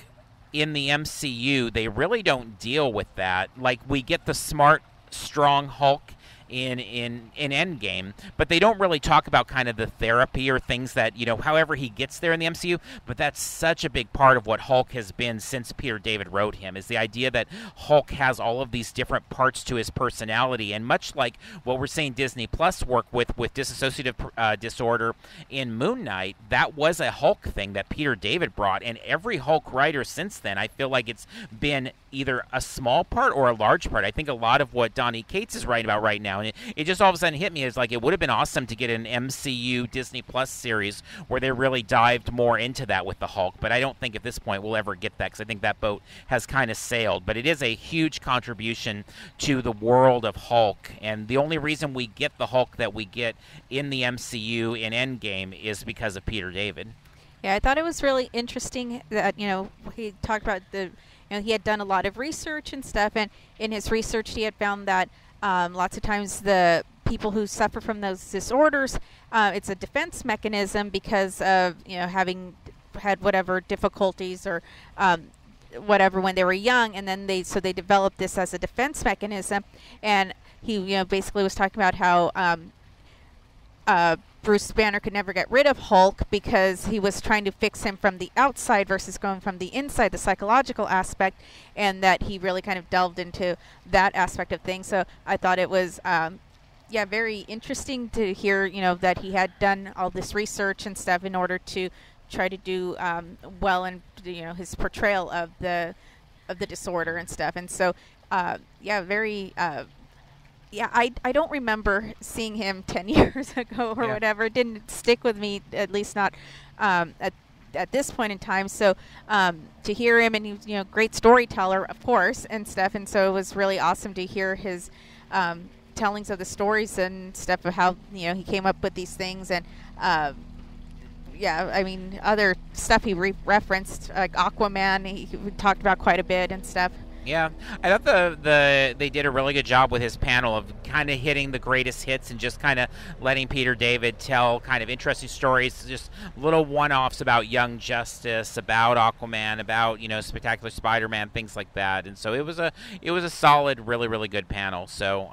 in the MCU, they really don't deal with that. Like, we get the smart, strong Hulk in Endgame, but they don't really talk about kind of the therapy or things that, however he gets there in the MCU, but that's such a big part of what Hulk has been since Peter David wrote him, is the idea that Hulk has all of these different parts to his personality, and much like what we're seeing Disney Plus work with dissociative disorder in Moon Knight, that was a Hulk thing that Peter David brought, and every Hulk writer since then, I feel like it's been either a small part or a large part. I think a lot of what Donny Cates is writing about right now, and it just all of a sudden hit me as like it would have been awesome to get an MCU Disney Plus series where they really dived more into that with the Hulk, but I don't think at this point we'll ever get that, because I think that boat has kind of sailed. But it is a huge contribution to the world of Hulk, and the only reason we get the Hulk that we get in the MCU in Endgame is because of Peter David. Yeah, I thought it was really interesting that, he talked about he had done a lot of research and stuff, and in his research he had found that lots of times the people who suffer from those disorders, it's a defense mechanism because of, having had whatever difficulties or whatever when they were young, and then they developed this as a defense mechanism. And he, basically was talking about how Bruce Banner could never get rid of Hulk because he was trying to fix him from the outside versus going from the inside, the psychological aspect, and that he really kind of delved into that aspect of things. So I thought it was, very interesting to hear, that he had done all this research and stuff in order to try to do well in, his portrayal of the disorder and stuff. And so, very... I don't remember seeing him 10 years ago or whatever. It didn't stick with me, at least not at this point in time. So to hear him, and he's great storyteller, of course, and stuff. And so it was really awesome to hear his tellings of the stories and stuff of how he came up with these things. And other stuff he referenced, like Aquaman, he talked about quite a bit and stuff. Yeah, I thought they did a really good job with his panel of kind of hitting the greatest hits and just kind of letting Peter David tell kind of interesting stories, just little one-offs about Young Justice, about Aquaman, about Spectacular Spider-Man, things like that. And so it was a solid, really, really good panel. So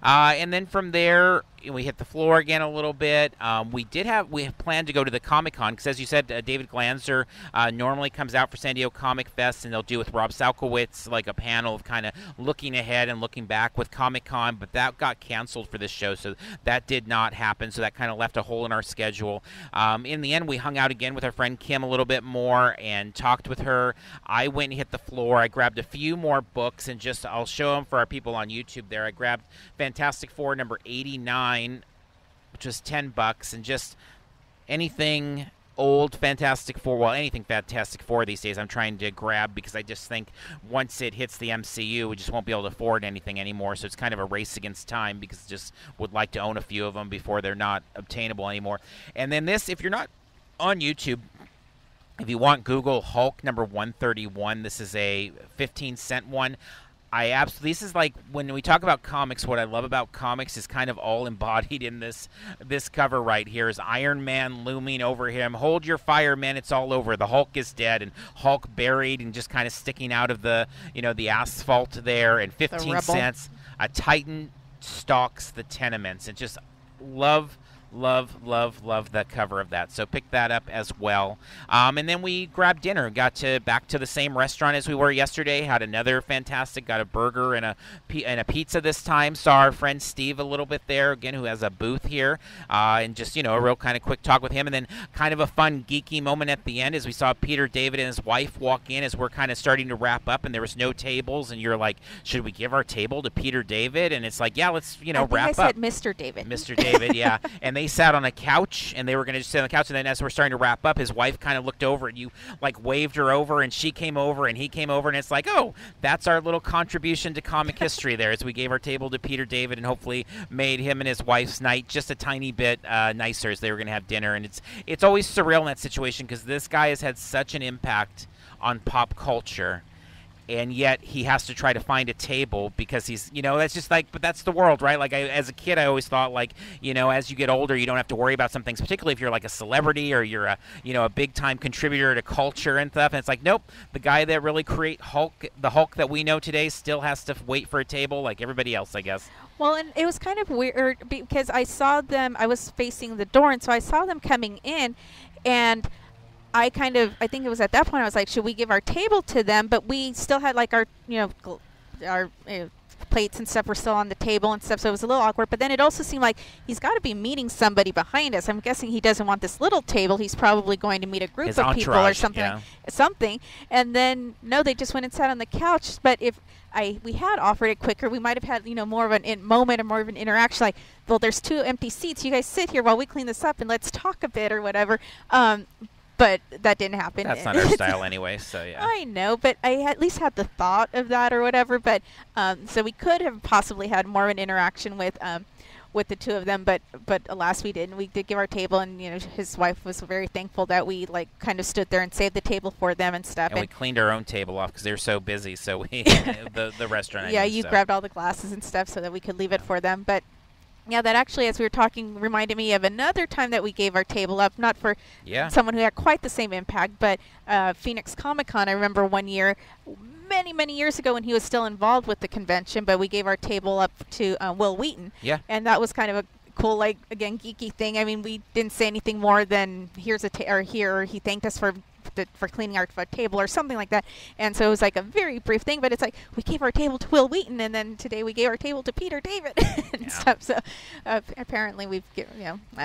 and then from there, we hit the floor again a little bit. We have planned to go to the Comic-Con because, as you said, David Glanzer normally comes out for San Diego Comic Fest, and they'll do with Rob Salkowitz like a panel of kind of looking ahead and looking back with Comic-Con, but that got canceled for this show, so that did not happen. So that kind of left a hole in our schedule. In the end, we hung out again with our friend Kim a little bit more and talked with her. I went and hit the floor. I grabbed a few more books, and I'll show them for our people on YouTube there. I grabbed Fantastic Four number 89, which was $10, and just anything old Fantastic Four, anything Fantastic Four these days I'm trying to grab, because I just think once it hits the MCU, we just won't be able to afford anything anymore. So it's kind of a race against time, because I just would like to own a few of them before they're not obtainable anymore. And then this, if you're not on YouTube, if you want, Google Hulk number 131. This is a 15-cent one. This is like, when we talk about comics, what I love about comics is kind of all embodied in this cover right here. Is Iron Man looming over him. Hold your fire, man, it's all over. The Hulk is dead, and Hulk buried and just kind of sticking out of the asphalt there. And 15 cents, a Titan stalks the tenements. And just love the cover of that. So pick that up as well. And then we grabbed dinner. Got back to the same restaurant as we were yesterday. Had another fantastic. Got a burger and a pizza this time. Saw our friend Steve a little bit there again, who has a booth here. And just a real kind of quick talk with him. And then kind of a fun geeky moment at the end as we saw Peter David and his wife walk in as we're kind of starting to wrap up. And there was no tables. And you're like, should we give our table to Peter David? And it's like, yeah, let's wrap up. I said Mr. David. Mr. David, yeah. And they they sat on a couch, and they were going to just sit on the couch, and then as we're starting to wrap up, his wife kind of looked over, and you, like, waved her over, and she came over, and he came over, and it's like, oh, that's our little contribution to comic history there, as we gave our table to Peter David and hopefully made him and his wife's night just a tiny bit nicer as they were going to have dinner. And it's always surreal in that situation because this guy has had such an impact on pop culture, and yet he has to try to find a table because he's, that's just like, but that's the world, right? Like, as a kid, I always thought, like, as you get older, you don't have to worry about some things, particularly if you're like a celebrity or you're a big time contributor to culture and stuff. And it's like, nope, the guy that really create the Hulk that we know today still has to wait for a table like everybody else, I guess. Well, and it was kind of weird because I saw them, I was facing the door, and so I saw them coming in, and I think it was at that point I was like, should we give our table to them? But we still had like our plates and stuff were still on the table and stuff, so it was a little awkward. But then it also seemed like he's got to be meeting somebody behind us. I'm guessing he doesn't want this little table. He's probably going to meet a group of people or something. Yeah. And then no, they just went and sat on the couch. But if we had offered it quicker, we might have had more of a moment or more of an interaction. Like, well, there's 2 empty seats. You guys sit here while we clean this up and let's talk a bit or whatever. But that didn't happen. That's not our style anyway, so yeah. I know, but I at least had the thought of that or whatever. But so we could have possibly had more of an interaction with the 2 of them, but alas, we didn't. We did give our table, and his wife was very thankful that we kind of stood there and saved the table for them and stuff. And we cleaned our own table off because they were so busy. So we the restaurant. Yeah, you grabbed all the glasses and stuff so that we could leave it for them, but. Yeah, that actually, as we were talking, reminded me of another time that we gave our table up, not for someone who had quite the same impact, but Phoenix Comic-Con. I remember one year, many, many years ago when he was still involved with the convention, but we gave our table up to Will Wheaton. Yeah. And that was kind of a cool, again, geeky thing. I mean, we didn't say anything more than here's or he thanked us for cleaning our table or something like that. And so it was like a very brief thing, but it's like we gave our table to Will Wheaton, and then today we gave our table to Peter David and stuff. So apparently we've, I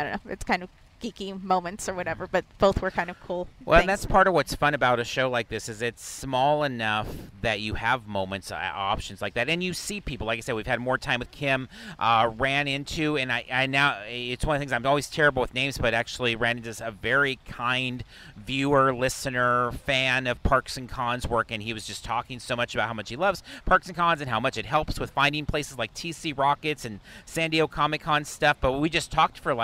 don't know, it's kind of geeky moments or whatever, but both were kind of cool. Well, things. And that's part of what's fun about a show like this is it's small enough that you have moments, options like that, and you see people. Like I said, we've had more time with Kim. Ran into, and I now it's one of the things I'm always terrible with names, but actually ran into a very kind viewer, listener, fan of Parks and Cons work, and he was just talking so much about how much he loves Parks and Cons and how much it helps with finding places like TC Rockets and San Diego Comic Con stuff. But we just talked for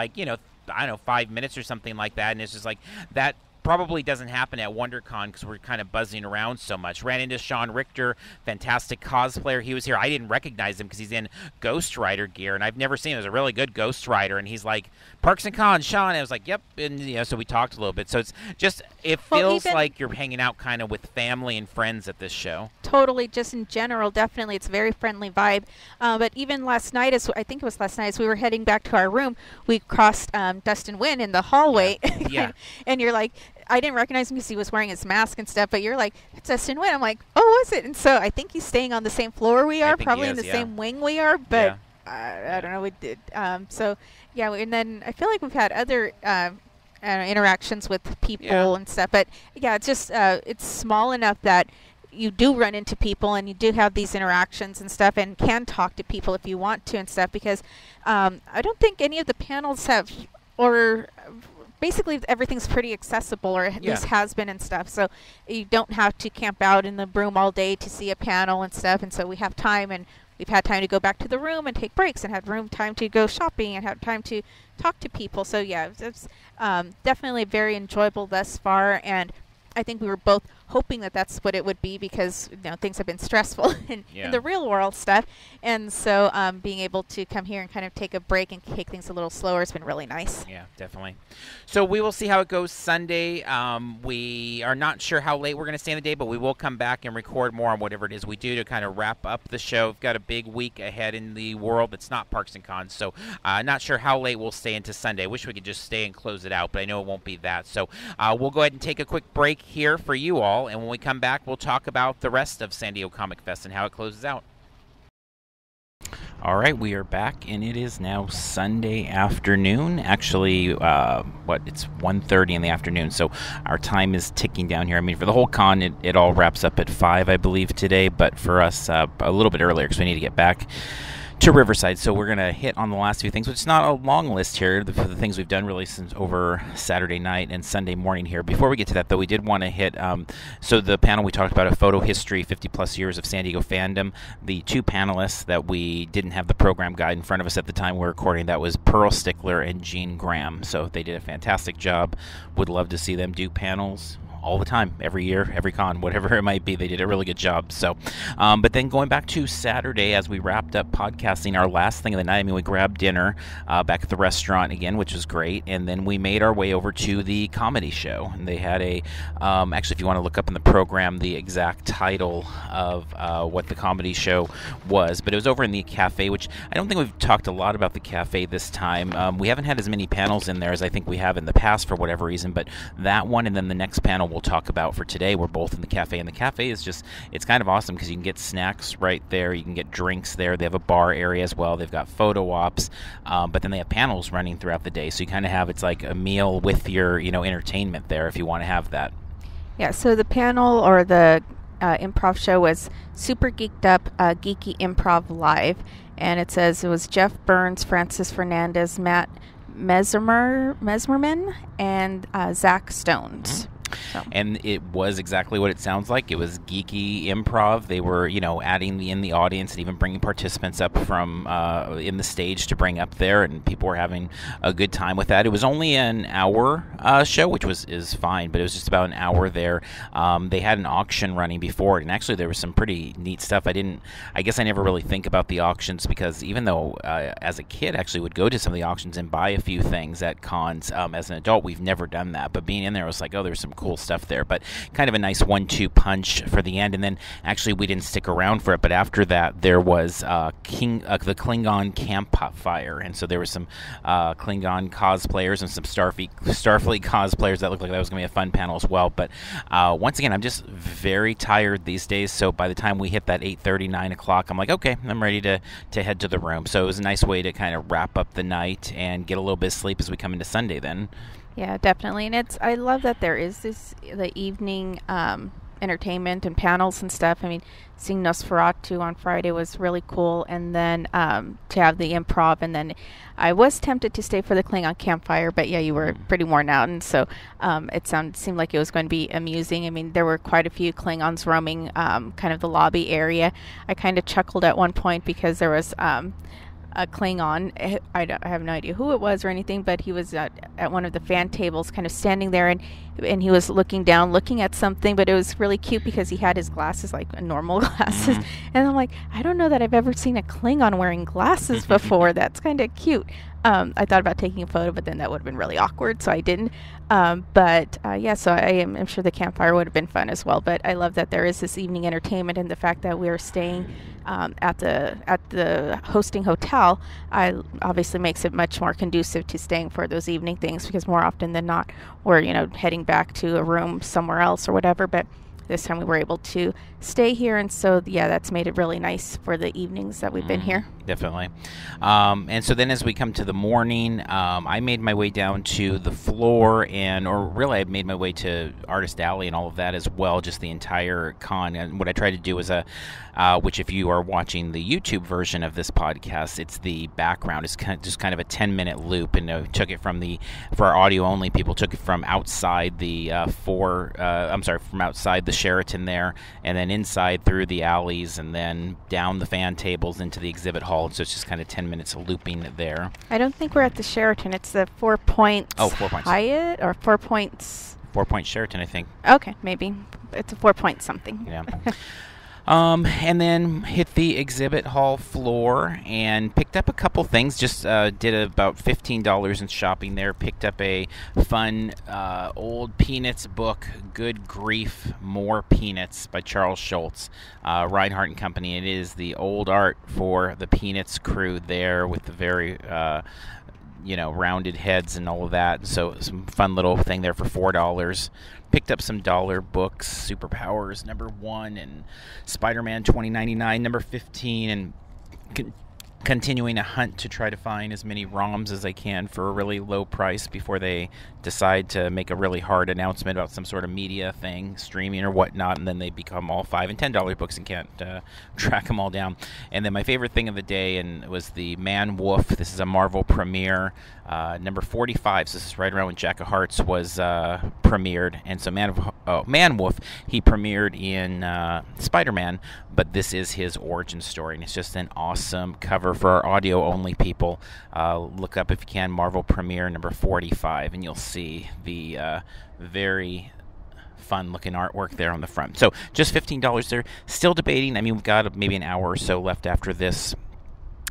I don't know, 5 minutes or something like that, and it's just like that probably doesn't happen at WonderCon because we're kind of buzzing around so much. Ran into Sean Richter, fantastic cosplayer. He was here. I didn't recognize him because he's in Ghost Rider gear, and I've never seen him. He was a really good Ghost Rider, and he's like, Parks and Cons, Sean. And I was like, yep. And so we talked a little bit. So it's just, it feels like you're hanging out kind of with family and friends at this show. Totally, just in general, definitely. It's a very friendly vibe. But even last night, I think it was last night, as we were heading back to our room, we crossed Dustin Nguyen in the hallway. Yeah. And you're like, I didn't recognize him because he was wearing his mask and stuff, but you're like, it's Dustin Nguyen. I'm like, oh, is it? And so I think he's staying on the same floor we are, probably in the same wing we are, but I don't know. We did. So, yeah, and then I feel like we've had other interactions with people and stuff, but yeah, it's just, it's small enough that you do run into people and you do have these interactions and stuff and can talk to people if you want to and stuff, because I don't think any of the panels have, or basically everything's pretty accessible, or at least has been and stuff, so you don't have to camp out in the room all day to see a panel and stuff. And so we have time, and we've had time to go back to the room and take breaks, and had time to go shopping, and had time to talk to people. So yeah, it's definitely very enjoyable thus far, and I think we were both hoping that that's what it would be, because things have been stressful in the real world stuff, and so being able to come here and kind of take a break and take things a little slower has been really nice. Yeah, definitely. So we will see how it goes Sunday. We are not sure how late we're going to stay in the day, but we will come back and record more on whatever it is we do to kind of wrap up the show. We've got a big week ahead in the world that's not Parks and Cons, so not sure how late we'll stay into Sunday. I wish we could just stay and close it out, but I know it won't be that. So we'll go ahead and take a quick break here for you all, and when we come back, we'll talk about the rest of San Diego Comic Fest and how it closes out. All right, we are back, and it is now Sunday afternoon. Actually, it's 1:30 in the afternoon, so our time is ticking down here. I mean, for the whole con, it all wraps up at 5, I believe, today, but for us, a little bit earlier because we need to get back to Riverside. So we're going to hit on the last few things, which is not a long list here for the things we've done really since over Saturday night and Sunday morning here. Before we get to that, though, we did want to hit, so the panel we talked about, a photo history, 50-plus years of San Diego fandom. The two panelists that we didn't have the program guide in front of us at the time we were recording, that was Pearl Stickler and Jean Graham. So they did a fantastic job. Would love to see them do panels all the time, every year, every con, whatever it might be. They did a really good job. So, but then going back to Saturday, as we wrapped up podcasting, our last thing of the night, we grabbed dinner back at the restaurant again, which was great, and then we made our way over to the comedy show. And they had a, actually, if you want to look up in the program the exact title of what the comedy show was, but it was over in the cafe, which I don't think we've talked a lot about the cafe this time. We haven't had as many panels in there as I think we have in the past for whatever reason, but that one and then the next panel we'll talk about for today, we're both in the cafe, and the cafe is just, it's kind of awesome because you can get snacks right there, you can get drinks there, they have a bar area as well, they've got photo ops, but then they have panels running throughout the day, so you kind of have, it's like a meal with your, entertainment there if you want to have that. Yeah, so the panel or the improv show was Super Geeked Up Geeky Improv Live, and it says it was Jeff Burns, Francis Fernandez, Matt Mesmerman, and Zach Stones. Mm-hmm. So. And it was exactly what it sounds like. It was geeky improv. They were, adding in the audience and even bringing participants up from in the stage to bring up there, and people were having a good time with that. It was only an hour show, which is fine, but it was just about an hour there. They had an auction running before it, and actually there was some pretty neat stuff. I guess I never really think about the auctions because even though as a kid I actually would go to some of the auctions and buy a few things at cons, as an adult we've never done that. But being in there, I was like, oh, there's some cool stuff there, but kind of a nice 1-2 punch for the end. And then actually we didn't stick around for it, but after that there was the Klingon campfire, and so there were some Klingon cosplayers and some Starfleet cosplayers that looked like that was going to be a fun panel as well. But once again, I'm just very tired these days, so by the time we hit that 8:30, 9 o'clock, I'm like, okay, I'm ready to head to the room. So it was a nice way to kind of wrap up the night and get a little bit of sleep as we come into Sunday then. Yeah, definitely. And I love that there is the evening entertainment and panels and stuff. I mean, seeing Nosferatu on Friday was really cool. And then to have the improv. And then I was tempted to stay for the Klingon campfire. But yeah, you were pretty worn out. And so it seemed like it was going to be amusing. I mean, there were quite a few Klingons roaming kind of the lobby area. I kind of chuckled at one point because there was a Klingon. I have no idea who it was or anything, but he was at one of the fan tables kind of standing there, and he was looking down, looking at something, but it was really cute because he had his glasses like normal glasses. And I'm like, I don't know that I've ever seen a Klingon wearing glasses before. That's kind of cute. I thought about taking a photo, but then that would have been really awkward, so I didn't. Yeah, so I'm sure the campfire would have been fun as well. But I love that there is this evening entertainment, and the fact that we're staying at the hosting hotel obviously makes it much more conducive to staying for those evening things, because more often than not we're heading back to a room somewhere else or whatever. But this time we were able to stay here, and so yeah, that's made it really nice for the evenings that we've been here. Definitely. And so then as we come to the morning, I made my way down to the floor, or really I made my way to Artist Alley and all of that as well, just the entire con. And what I tried to do was which if you are watching the YouTube version of this podcast, it's the background. It's just kind of a 10-minute loop, and took it from for our audio only people, took it from outside from outside the Sheraton there, and then inside through the alleys, and then down the fan tables into the exhibit hall. So it's just kind of 10 minutes looping there. I don't think we're at the Sheraton. It's the 4 Points. Oh, 4 Points. Hyatt or 4 Points. 4 Point Sheraton, I think. Okay, maybe it's a 4 Point something. Yeah. And then hit the exhibit hall floor and picked up a couple things. Just did about $15 in shopping there. Picked up a fun old Peanuts book, Good Grief, More Peanuts by Charles Schultz, Reinhardt and Company. It is the old art for the Peanuts crew there with the very rounded heads and all of that. So some fun little thing there for $4. Picked up some dollar books, Superpowers #1 and Spider-Man 2099 #15, and continuing a hunt to try to find as many ROMs as I can for a really low price before they decide to make a really hard announcement about some sort of media thing, streaming or whatnot, and then they become all $5 and $10 books and can't track them all down. And then my favorite thing of the day was the Man Wolf. This is a Marvel premiere, number 45. So this is right around when Jack of Hearts was premiered. And so Man Wolf, he premiered in Spider-Man, but this is his origin story, and it's just an awesome cover for our audio-only people. Look up, if you can, Marvel premiere number 45, and you'll see the very fun-looking artwork there on the front. So just $15 there. Still debating. I mean, we've got maybe an hour or so left after this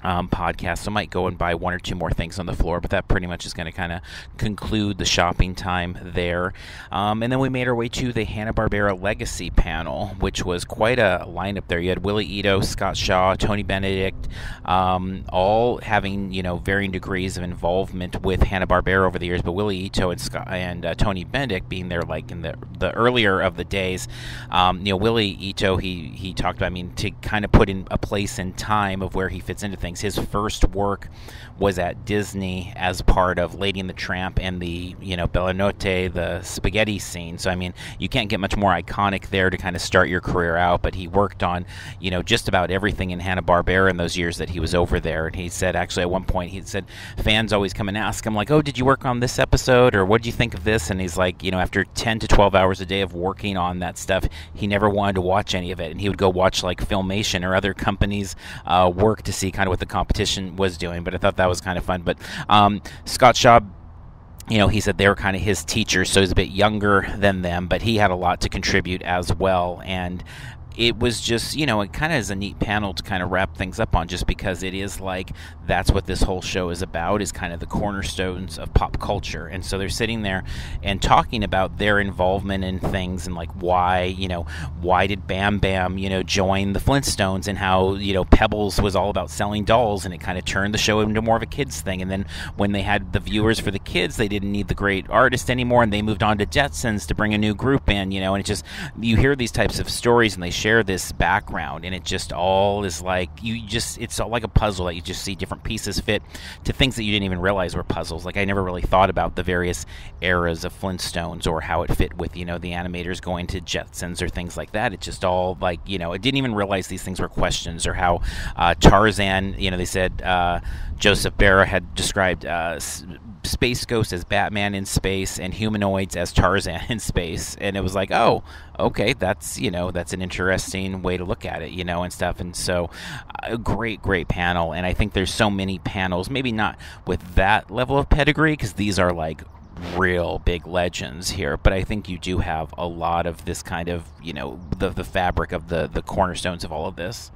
podcast, so I might go and buy one or two more things on the floor, but that pretty much is going to kind of conclude the shopping time there. And then we made our way to the Hanna-Barbera Legacy panel, which was quite a lineup there. You had Willie Ito, Scott Shaw, Tony Benedict, all having, varying degrees of involvement with Hanna-Barbera over the years, but Willie Ito and Tony Benedict being there like in the earlier of the days. Willie Ito, he talked about, to kind of put in a place and time of where he fits into things. His first work was at Disney as part of Lady and the Tramp and the, Bella Notte, the spaghetti scene. So, you can't get much more iconic there to kind of start your career out, but he worked on, just about everything in Hanna-Barbera in those years that he was over there. And he said, actually, at one point, he said, fans always come and ask him, like, oh, did you work on this episode? Or what did you think of this? And he's like, after 10 to 12 hours a day of working on that stuff, he never wanted to watch any of it. And he would go watch, like, Filmation or other companies' work to see kind of what the competition was doing. But I thought that was kind of fun. But Scott Shaw, he said they were kind of his teachers, so he's a bit younger than them, but he had a lot to contribute as well. And it was just, it kind of is a neat panel to kind of wrap things up on, just because it is like that's what this whole show is about, is kind of the cornerstones of pop culture. And so they're sitting there and talking about their involvement in things and like why did Bam Bam, join the Flintstones, and how, Pebbles was all about selling dolls, and it kind of turned the show into more of a kids thing. And then when they had the viewers for the kids, they didn't need the great artist anymore, and they moved on to Jetsons to bring a new group in, and it just, you hear these types of stories and they share this background, and it just all is like, it's all like a puzzle that you just see different pieces fit to things that you didn't even realize were puzzles. Like, I never really thought about the various eras of Flintstones or how it fit with, the animators going to Jetsons or things like that. It just all like, I didn't even realize these things were questions, or how Tarzan, they said Joseph Barra had described Space Ghost as Batman in space and humanoids as Tarzan in space, and it was like, oh, okay, that's an interesting way to look at it, and stuff. And so a great panel. And I think there's so many panels, maybe not with that level of pedigree, because these are like real big legends here, but I think you do have a lot of this kind of, the fabric of the cornerstones of all of this.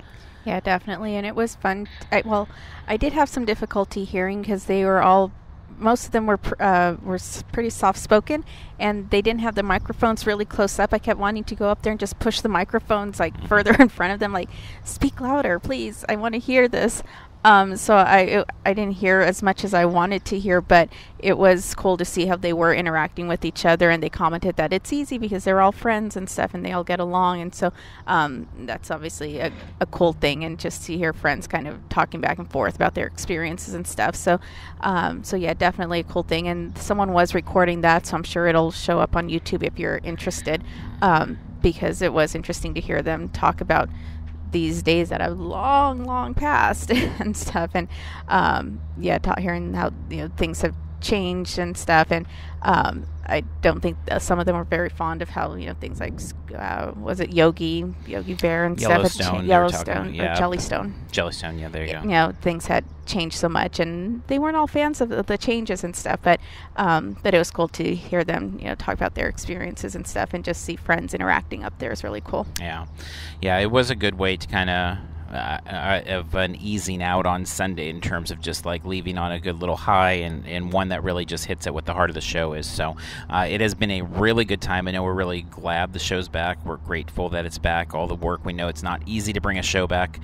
Yeah, definitely. And it was fun. I did have some difficulty hearing because they were all, most of them were pretty soft-spoken, and they didn't have the microphones really close up. I kept wanting to go up there and just push the microphones like further in front of them, like, speak louder, please. I want to hear this. So I didn't hear as much as I wanted to hear, but it was cool to see how they were interacting with each other, and they commented that it's easy because they're all friends and stuff, and they all get along. And so that's obviously a cool thing, and just to hear friends kind of talking back and forth about their experiences and stuff. So yeah, definitely a cool thing. And someone was recording that, so I'm sure it'll show up on YouTube if you're interested, because it was interesting to hear them talk about these days that have long past and stuff. And hearing how things have changed and stuff. And I don't think some of them were very fond of how things like was it Yogi Bear and Yellowstone, Yellowstone, yeah. or Jellystone. Yeah, there you go. Things had changed so much, and they weren't all fans of the changes and stuff. But it was cool to hear them talk about their experiences and stuff, and just see friends interacting up there is really cool. Yeah, it was a good way to kind of of an easing out on Sunday, in terms of just like leaving on a good little high, and one that really just hits at what the heart of the show is. So it has been a really good time. I know we're really glad the show's back. We're grateful that it's back. All the work, we know it's not easy to bring a show back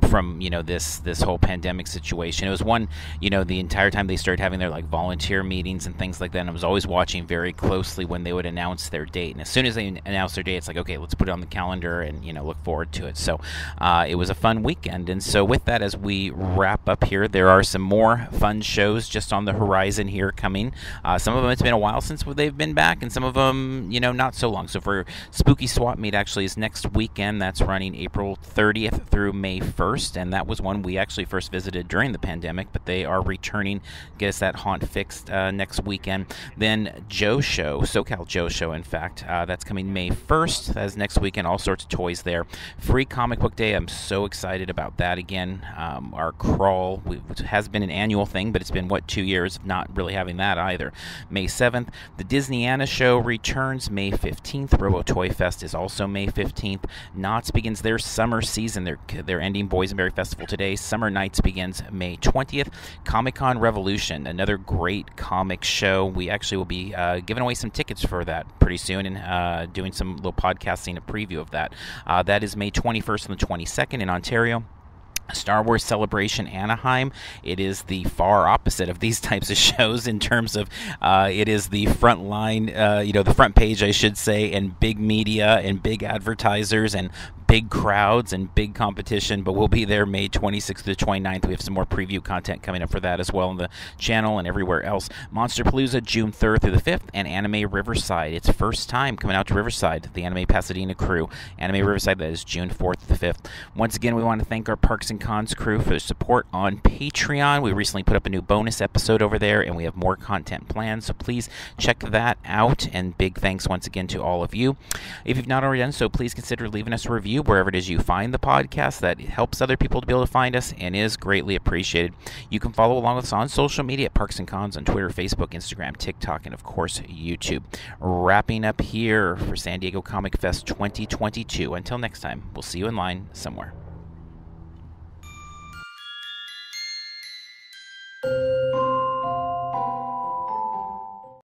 from, this whole pandemic situation. It was one, the entire time they started having their like volunteer meetings and things like that, and I was always watching very closely when they would announce their date. And as soon as they announced their date, it's like, okay, let's put it on the calendar and, look forward to it. So it was a fun weekend. And so with that, as we wrap up here, there are some more fun shows just on the horizon here coming. Some of them, it's been a while since they've been back, and some of them, not so long. So for Spooky Swap Meet, actually, is next weekend. That's running April 30th through May 1st, and that was one we actually first visited during the pandemic, but they are returning, get us that haunt fixed next weekend. Then Joe Show, SoCal Joe Show, in fact, that's coming May 1st. That is next weekend. All sorts of toys there. Free Comic Book Day. I'm so excited about that again. Our crawl, which has been an annual thing, but it's been, 2 years of not really having that either. May 7th. The Disneyana Show returns May 15th. Robo Toy Fest is also May 15th. Knott's begins their summer season. They're ending Boysenberry Festival today. Summer Nights begins May 20th. Comic-Con Revolution, another great comic show. We actually will be giving away some tickets for that pretty soon, and doing some little podcasting, a preview of that. That is May 21st and the 22nd in Ontario. Star Wars Celebration Anaheim. It is the far opposite of these types of shows in terms of it is the front line, the front page, I should say, and big media and big advertisers and big crowds and big competition, but we'll be there May 26th to 29th. We have some more preview content coming up for that as well on the channel and everywhere else. Monsterpalooza, June 3rd through the 5th, and Anime Riverside. It's first time coming out to Riverside, the Anime Pasadena crew. Anime Riverside, that is June 4th to the 5th. Once again, we want to thank our Parks and Cons crew for their support on Patreon. We recently put up a new bonus episode over there, and we have more content planned, so please check that out, and big thanks once again to all of you. If you've not already done so, please consider leaving us a review wherever it is you find the podcast. That helps other people to be able to find us and is greatly appreciated. You can follow along with us on social media at Parks and Cons on Twitter, Facebook, Instagram, TikTok, and of course YouTube. Wrapping up here for San Diego Comic Fest 2022. Until next time, we'll see you in line somewhere.